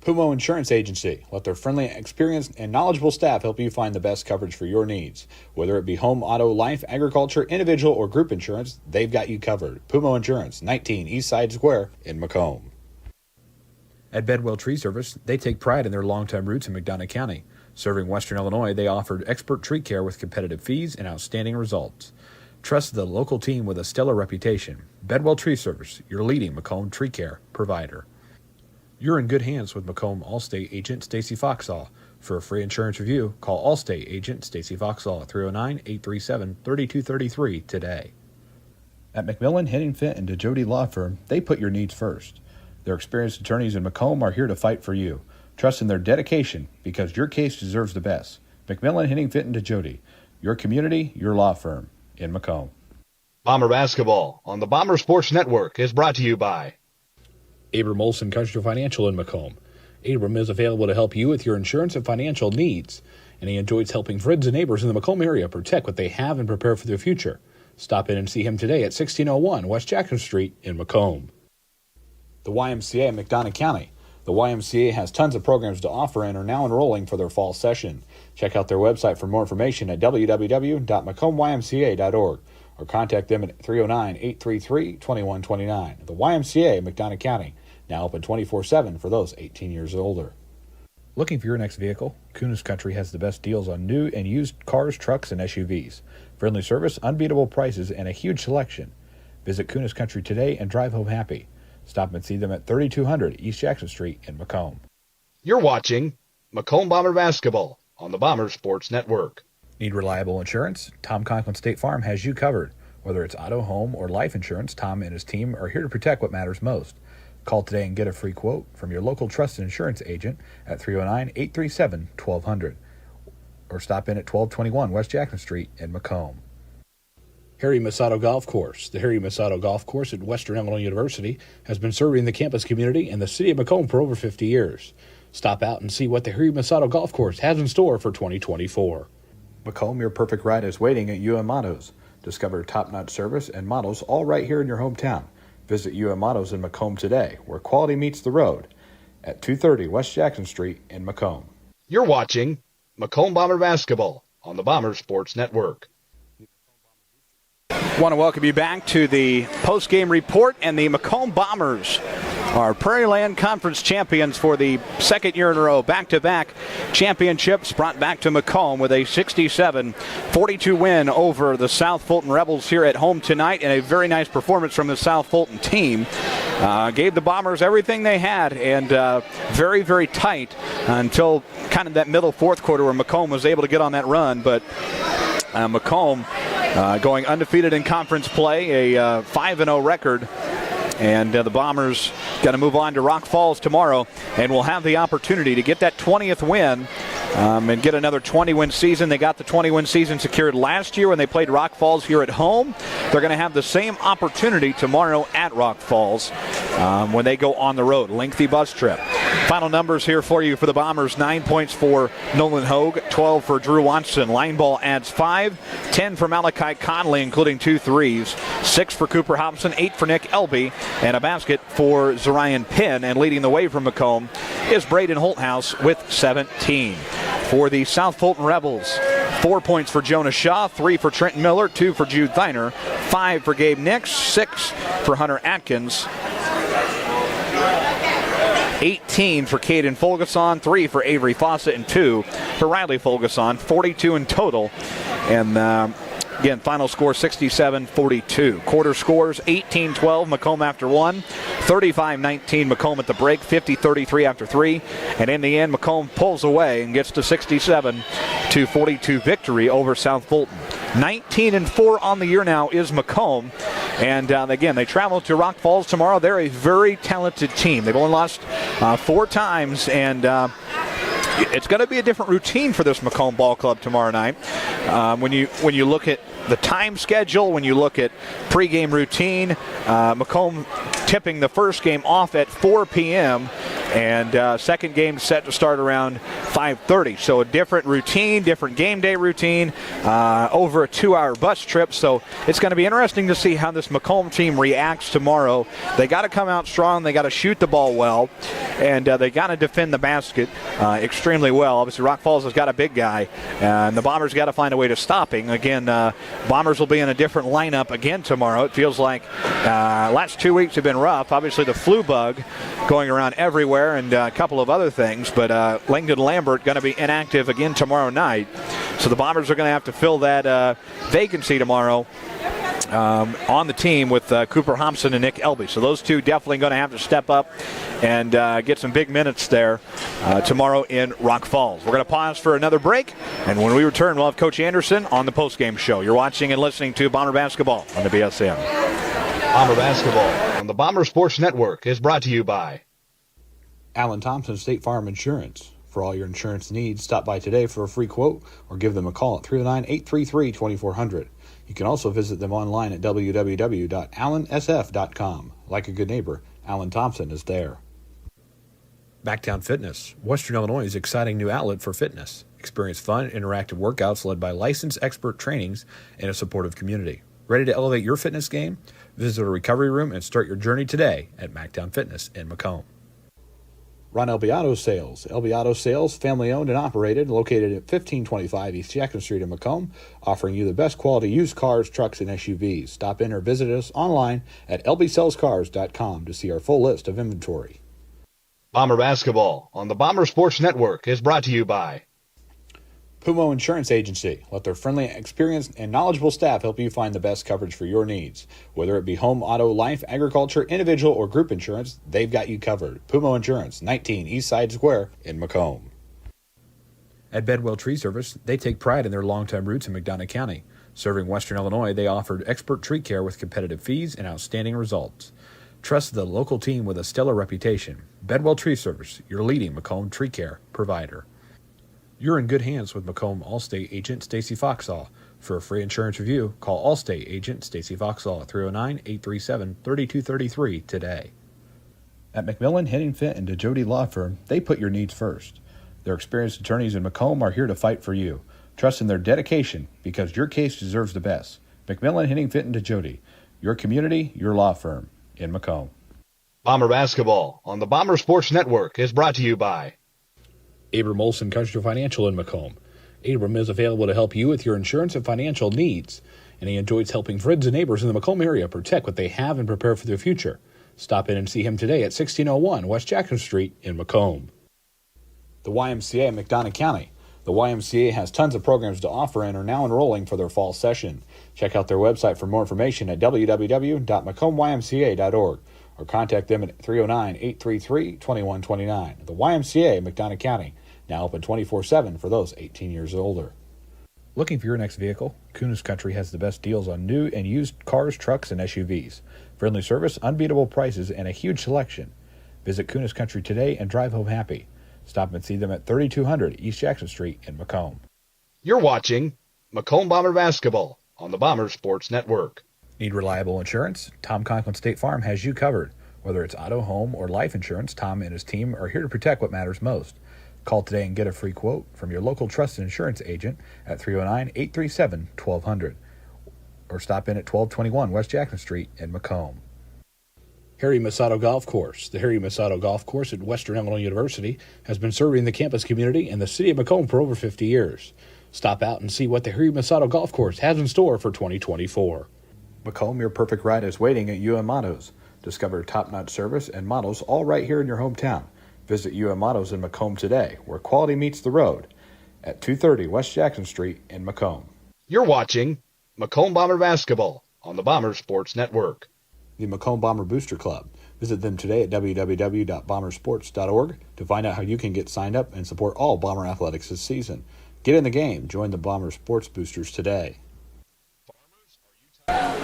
Pumo Insurance Agency. Let their friendly, experienced, and knowledgeable staff help you find the best coverage for your needs. Whether it be home, auto, life, agriculture, individual, or group insurance, they've got you covered. Pumo Insurance, 19 East Side Square in Macomb. At Bedwell Tree Service, they take pride in their long-time roots in McDonough County. Serving Western Illinois, they offered expert tree care with competitive fees and outstanding results. Trust the local team with a stellar reputation. Bedwell Tree Service, your leading Macomb tree care provider. You're in good hands with Macomb Allstate agent Stacy Foxall. For a free insurance review, call Allstate agent Stacy Foxall at 309-837-3233 today. At McMillan, Henning Fint, and DeJody Law Firm, they put your needs first. Their experienced attorneys in Macomb are here to fight for you. Trust in their dedication because your case deserves the best. McMillan, Henning Fint, and DeJody, your community, your law firm in Macomb. Bomber basketball on the Bomber Sports Network is brought to you by Abram Olson Country Financial in Macomb. Abram is available to help you with your insurance and financial needs, and he enjoys helping friends and neighbors in the Macomb area protect what they have and prepare for their future. Stop in and see him today at 1601 West Jackson Street in Macomb. The YMCA in McDonough County. The YMCA has tons of programs to offer and are now enrolling for their fall session. Check out their website for more information at www.macombymca.org or contact them at 309-833-2129. The YMCA in McDonough County, now open 24/7 for those 18 years or older. Looking for your next vehicle? Kunis Country has the best deals on new and used cars, trucks, and SUVs. Friendly service, unbeatable prices, and a huge selection. Visit Kunis Country today and drive home happy. Stop and see them at 3200 East Jackson Street in Macomb. You're watching Macomb Bomber basketball on the Bomber Sports Network. Need reliable insurance? Tom Conklin State Farm has you covered. Whether it's auto, home, or life insurance, Tom and his team are here to protect what matters most. Call today and get a free quote from your local trusted insurance agent at 309-837-1200 or stop in at 1221 West Jackson Street in Macomb. Harry Masato Golf Course. The Harry Masato Golf Course at Western Illinois University has been serving the campus community and the city of Macomb for over 50 years. Stop out and see what the Harry Masato Golf Course has in store for 2024. Macomb, your perfect ride is waiting at UM Autos. Discover top-notch service and models all right here in your hometown. Visit UM Autos in Macomb today, where quality meets the road, at 230 West Jackson Street in Macomb. You're watching Macomb Bomber basketball on the Bomber Sports Network. Want to welcome you back to the post-game report, and the Macomb Bombers are Prairie Land Conference champions for the second year in a row. Back-to-back championships brought back to Macomb with a 67-42 win over the South Fulton Rebels here at home tonight, and a very nice performance from the South Fulton team. Gave the Bombers everything they had, and very, very tight until kind of that middle fourth quarter where Macomb was able to get on that run, but Macomb going undefeated in conference play, a 5-0 record. And the Bombers got to move on to Rock Falls tomorrow, and will have the opportunity to get that 20th win and get another 20-win season. They got the 20-win season secured last year when they played Rock Falls here at home. They're going to have the same opportunity tomorrow at Rock Falls when they go on the road. Lengthy bus trip. Final numbers here for you for the Bombers. 9 points for Nolan Hogue, 12 for Drew Watson. Line ball adds 5, 10 for Malachi Conley, including 2 threes, 6 for Cooper Hobson, 8 for Nick Elby, and a basket for Zarian Penn. And leading the way from Macomb is Braden Holthouse with 17. For the South Fulton Rebels, 4 points for Jonah Shaw, 3 for Trenton Miller, 2 for Jude Thiner, 5 for Gabe Nix, 6 for Hunter Atkins, 18 for Caden Fulgason, 3 for Avery Fawcett, and 2 for Riley Fulgason. 42 in total. And again, final score 67-42. Quarter scores 18-12, Macomb after 1. 35-19, Macomb at the break. 50-33 after 3. And in the end, Macomb pulls away and gets to 67-42 victory over South Fulton. 19-4 on the year now is Macomb. And again, they travel to Rock Falls tomorrow. They're a very talented team. They've only lost 4 times, and it's going to be a different routine for this Macomb ball club tomorrow night. When you look at the time schedule, when you look at pregame routine, Macomb tipping the first game off at 4 p.m. and second game set to start around 5:30. So a different routine, different game day routine, over a 2-hour bus trip. So it's going to be interesting to see how this Macomb team reacts tomorrow. They got to come out strong. They got to shoot the ball well, and they got to defend the basket extremely well. Obviously, Rock Falls has got a big guy, and the Bombers got to find a way to stop him. Again, Bombers will be in a different lineup again tomorrow. It feels like last 2 weeks have been rough. Obviously, the flu bug going around everywhere, and a couple of other things, but Langdon Lambert going to be inactive again tomorrow night. So the Bombers are going to have to fill that vacancy tomorrow on the team with Cooper Hobson and Nick Elby. So those two definitely going to have to step up and get some big minutes there tomorrow in Rock Falls. We're going to pause for another break, and when we return, we'll have Coach Anderson on the postgame show. You're watching and listening to Bomber Basketball on the BSN. Bomber Basketball on the Bomber Sports Network is brought to you by Alan Thompson State Farm Insurance. For all your insurance needs, stop by today for a free quote or give them a call at 309-833-2400. You can also visit them online at www.allensf.com. Like a good neighbor, Alan Thompson is there. Backtown Fitness, Western Illinois' exciting new outlet for fitness. Experience fun, interactive workouts led by licensed expert trainings and a supportive community. Ready to elevate your fitness game? Visit a recovery room and start your journey today at Mactown Fitness in Macomb. Ron LB Auto Sales. LB Auto Sales, family owned and operated, located at 1525 East Jackson Street in Macomb, offering you the best quality used cars, trucks, and SUVs. Stop in or visit us online at lbsellscars.com to see our full list of inventory. Bomber Basketball on the Bomber Sports Network is brought to you by Pumo Insurance Agency. Let their friendly, experienced, and knowledgeable staff help you find the best coverage for your needs. Whether it be home, auto, life, agriculture, individual, or group insurance, they've got you covered. Pumo Insurance, 19 East Side Square in Macomb. At Bedwell Tree Service, they take pride in their long-time roots in McDonough County. Serving Western Illinois, they offered expert tree care with competitive fees and outstanding results. Trust the local team with a stellar reputation. Bedwell Tree Service, your leading Macomb tree care provider. You're in good hands with Macomb Allstate agent Stacy Foxall. For a free insurance review, call Allstate agent Stacy Foxall at 309-837-3233 today. At McMillan, Henning Fint, and DeJody Law Firm, they put your needs first. Their experienced attorneys in Macomb are here to fight for you. Trust in their dedication because your case deserves the best. McMillan, Henning Fint, and DeJody, your community, your law firm in Macomb. Bomber Basketball on the Bomber Sports Network is brought to you by Abram Olson Country Financial in Macomb. Abram is available to help you with your insurance and financial needs, and he enjoys helping friends and neighbors in the Macomb area protect what they have and prepare for their future. Stop in and see him today at 1601 West Jackson Street in Macomb. The YMCA in McDonough County. The YMCA has tons of programs to offer and are now enrolling for their fall session. Check out their website for more information at www.macombymca.org or contact them at 309-833-2129. The YMCA in McDonough County, now open 24/7 for those 18 years or older. Looking for your next vehicle? Kunis Country has the best deals on new and used cars, trucks, and SUVs. Friendly service, unbeatable prices, and a huge selection. Visit Kunis Country today and drive home happy. Stop and see them at 3200 East Jackson Street in Macomb. You're watching Macomb Bomber Basketball on the Bomber Sports Network. Need reliable insurance? Tom Conklin State Farm has you covered. Whether it's auto, home, or life insurance, Tom and his team are here to protect what matters most. Call today and get a free quote from your local trusted insurance agent at 309-837-1200 or stop in at 1221 West Jackson Street in Macomb. Harry Masato Golf Course. The Harry Masato Golf Course at Western Illinois University has been serving the campus community and the city of Macomb for over 50 years. Stop out and see what the Harry Masato Golf Course has in store for 2024. Macomb, your perfect ride is waiting at UM Autos. Discover top-notch service and models all right here in your hometown. Visit UM Autos in Macomb today, where quality meets the road, at 230 West Jackson Street in Macomb. You're watching Macomb Bomber Basketball on the Bomber Sports Network. The Macomb Bomber Booster Club. Visit them today at www.bombersports.org to find out how you can get signed up and support all Bomber athletics this season. Get in the game. Join the Bomber Sports Boosters today.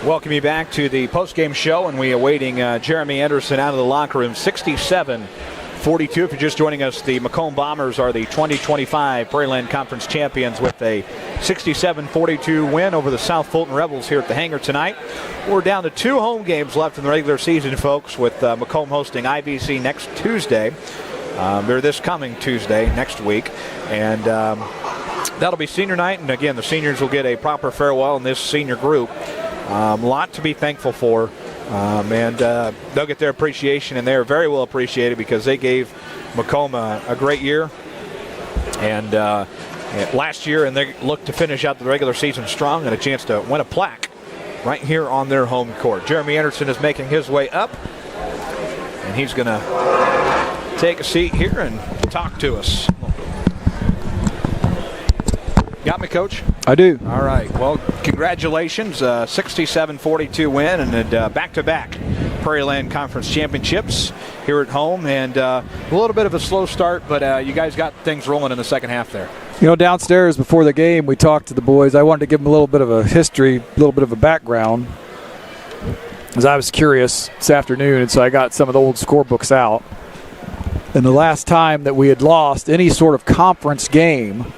Welcome you back to the postgame show, and we are awaiting Jeremy Anderson out of the locker room. 67-42. If you're just joining us, the Macomb Bombers are the 2025 Prairieland Conference champions with a 67-42 win over the South Fulton Rebels here at the hangar tonight. We're down to 2 home games left in the regular season, folks, with Macomb hosting IVC next Tuesday, or this coming Tuesday, next week. And that'll be senior night, and again, the seniors will get a proper farewell in this senior group. A lot to be thankful for, and they'll get their appreciation, and they're very well appreciated because they gave Macomb a great year and last year, and they look to finish out the regular season strong and a chance to win a plaque right here on their home court. Jeremy Anderson is making his way up, and he's going to take a seat here and talk to us. Got me, Coach? I do. All right. Well, congratulations. 67-42 win and back-to-back Prairieland Conference championships here at home. And a little bit of a slow start, but you guys got things rolling in the second half there. You know, downstairs before the game, we talked to the boys. I wanted to give them a little bit of a history, a little bit of a background, as I was curious this afternoon, and so I got some of the old scorebooks out. And the last time that we had lost any sort of conference game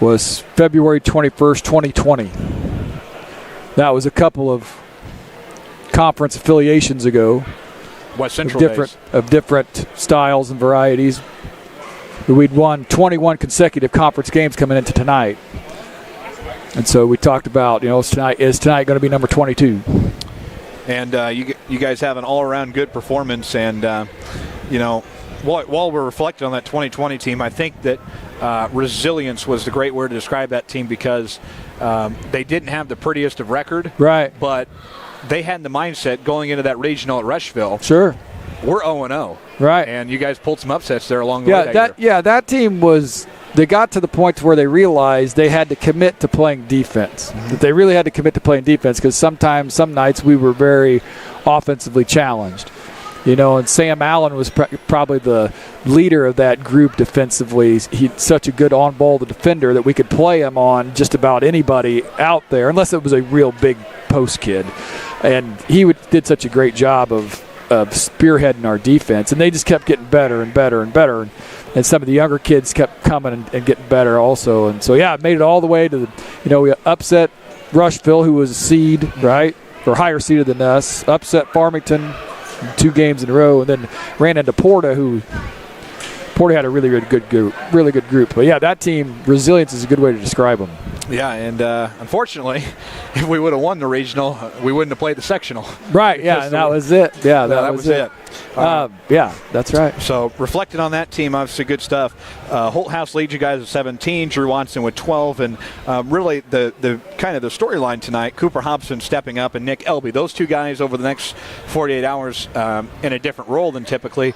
was February 21st, 2020. That was a couple of conference affiliations ago. West Central of different styles and varieties. We'd won 21 consecutive conference games coming into tonight. And so we talked about, is tonight going to be number 22? And you guys have an all-around good performance. And, while we're reflecting on that 2020 team, I think that resilience was the great word to describe that team because they didn't have the prettiest of record. Right. But they had the mindset going into that regional at Rushville. Sure. We're 0-0. Right. And you guys pulled some upsets there along the way that year. Yeah, that team they got to the point where they realized they had to commit to playing defense. Mm-hmm. That they really had to commit to playing defense because some nights we were very offensively challenged. And Sam Allen was probably the leader of that group defensively. He's such a good on-ball defender that we could play him on just about anybody out there, unless it was a real big post kid. And he did such a great job of spearheading our defense, and they just kept getting better and better and better. And some of the younger kids kept coming and getting better also. And so, I made it all the way to we upset Rushville, who was a seed, right, or higher seeded than us, upset Farmington 2 games in a row, and then ran into Porta had a really good group. But that team, resilience is a good way to describe them. Yeah, and unfortunately, if we would have won the regional, we wouldn't have played the sectional. Right, yeah, and that was it. Yeah, that was it. That's right. So reflecting on that team, obviously good stuff. Holt House leads you guys with 17, Drew Watson with 12, and really the kind of the storyline tonight, Cooper Hobson stepping up and Nick Elby. Those 2 guys over the next 48 hours in a different role than typically.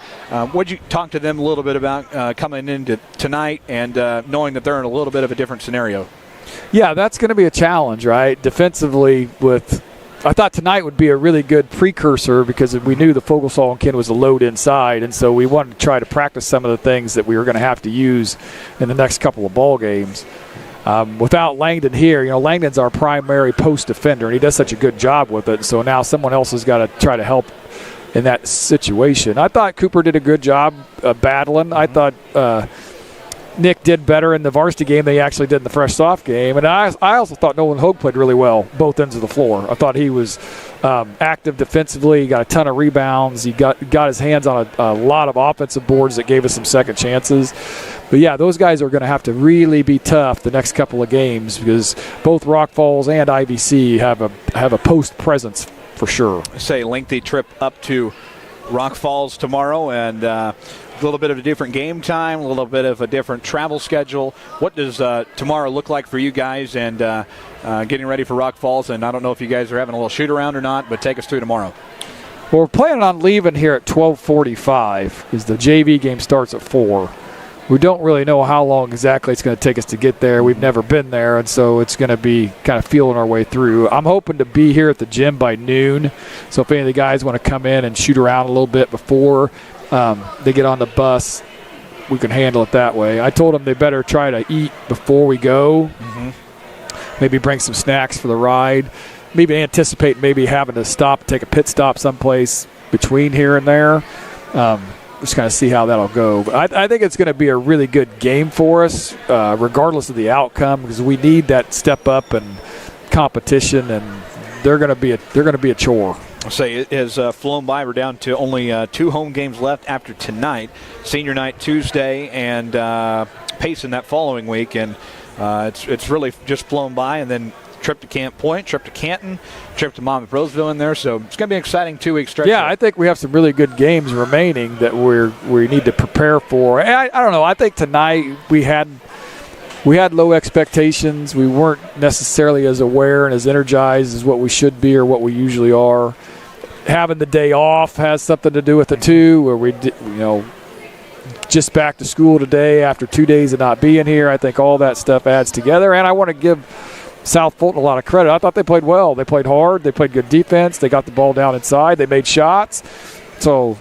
Would you talk to them a little bit about coming into tonight and knowing that they're in a little bit of a different scenario? Yeah, that's going to be a challenge, right? Defensively I thought tonight would be a really good precursor because we knew the Fogelsall and Ken was a load inside, and so we wanted to try to practice some of the things that we were going to have to use in the next couple of ball games. Without Langdon here, Langdon's our primary post defender, and he does such a good job with it, so now someone else has got to try to help in that situation. I thought Cooper did a good job battling. I thought Nick did better in the varsity game than he actually did in the fresh soft game. And I also thought Nolan Hogue played really well, both ends of the floor. I thought he was active defensively. He got a ton of rebounds. He got his hands on a lot of offensive boards that gave us some second chances. But, those guys are going to have to really be tough the next couple of games because both Rock Falls and IVC have a post presence for sure. Say lengthy trip up to Rock Falls tomorrow, and a little bit of a different game time, a little bit of a different travel schedule. What does tomorrow look like for you guys and getting ready for Rock Falls? And I don't know if you guys are having a little shoot around or not, but take us through tomorrow. Well, we're planning on leaving here at 12:45 because the JV game starts at 4. We don't really know how long exactly it's going to take us to get there. We've never been there, and so it's going to be kind of feeling our way through. I'm hoping to be here at the gym by noon, so if any of the guys want to come in and shoot around a little bit before they get on the bus, we can handle it that way. I told them they better try to eat before we go, maybe bring some snacks for the ride, maybe anticipate maybe having to take a pit stop someplace between here and there. Just kind of see how that'll go. But I think it's going to be a really good game for us, regardless of the outcome, because we need that step up and competition, and they're going to be a chore. I'll say it has flown by. We're down to only 2 home games left after tonight. Senior night Tuesday and Payson that following week, and it's really just flown by. And then trip to Camp Point, trip to Canton, trip to Monmouth Roseville in there. So it's going to be an exciting 2-week stretch. Yeah, I think we have some really good games remaining that we need to prepare for. And I don't know. I think tonight we had low expectations. We weren't necessarily as aware and as energized as what we should be or what we usually are. Having the day off has something to do with it too, where we just back to school today after 2 days of not being here. I think all that stuff adds together, and I want to give South Fulton a lot of credit. I thought they played well. They played hard. They played good defense. They got the ball down inside. They made shots. So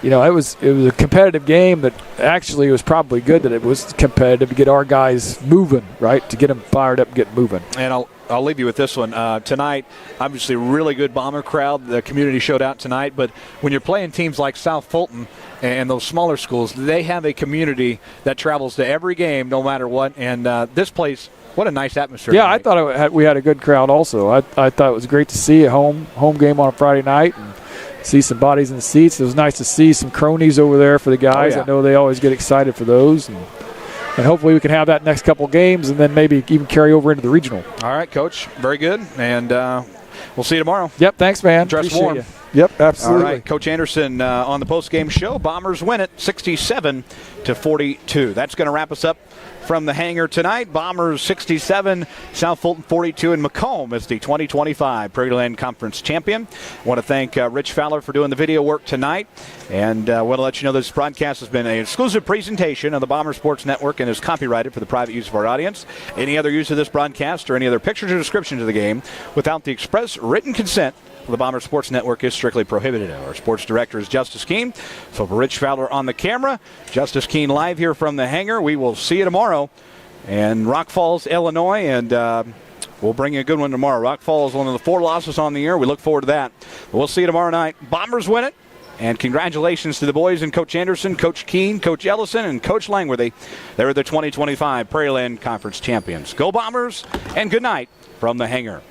you know, it was a competitive game that actually was probably good that it was competitive to get our guys moving, right, to get them fired up and get moving. And I'll leave you with this one. Tonight, obviously, really good Bomber crowd. The community showed out tonight. But when you're playing teams like South Fulton and those smaller schools, they have a community that travels to every game no matter what. And this place, what a nice atmosphere. Yeah, tonight. I thought we had a good crowd also. I thought it was great to see a home game on a Friday night and see some bodies in the seats. It was nice to see some cronies over there for the guys. Oh, yeah. I know they always get excited for those. And hopefully we can have that next couple games and then maybe even carry over into the regional. All right, Coach. Very good. And we'll see you tomorrow. Yep, thanks, man. Dress Appreciate warm. You. Yep, absolutely. All right, Coach Anderson on the postgame show. Bombers win it 67-42. That's going to wrap us up from the hangar tonight. Bombers 67, South Fulton 42, and Macomb is the 2025 Pregame Conference champion. I want to thank Rich Fowler for doing the video work tonight. And I want to let you know this broadcast has been an exclusive presentation of the Bomber Sports Network and is copyrighted for the private use of our audience. Any other use of this broadcast or any other pictures or descriptions of the game without the express written consent the Bomber Sports Network is strictly prohibited. Our sports director is Justice Keene. So for Rich Fowler on the camera, Justice Keene live here from the hangar. We will see you tomorrow in Rock Falls, Illinois, and we'll bring you a good one tomorrow. Rock Falls, one of the 4 losses on the year. We look forward to that. But we'll see you tomorrow night. Bombers win it. And congratulations to the boys and Coach Anderson, Coach Keene, Coach Ellison, and Coach Langworthy. They're the 2025 Prairie Land Conference champions. Go Bombers, and good night from the hangar.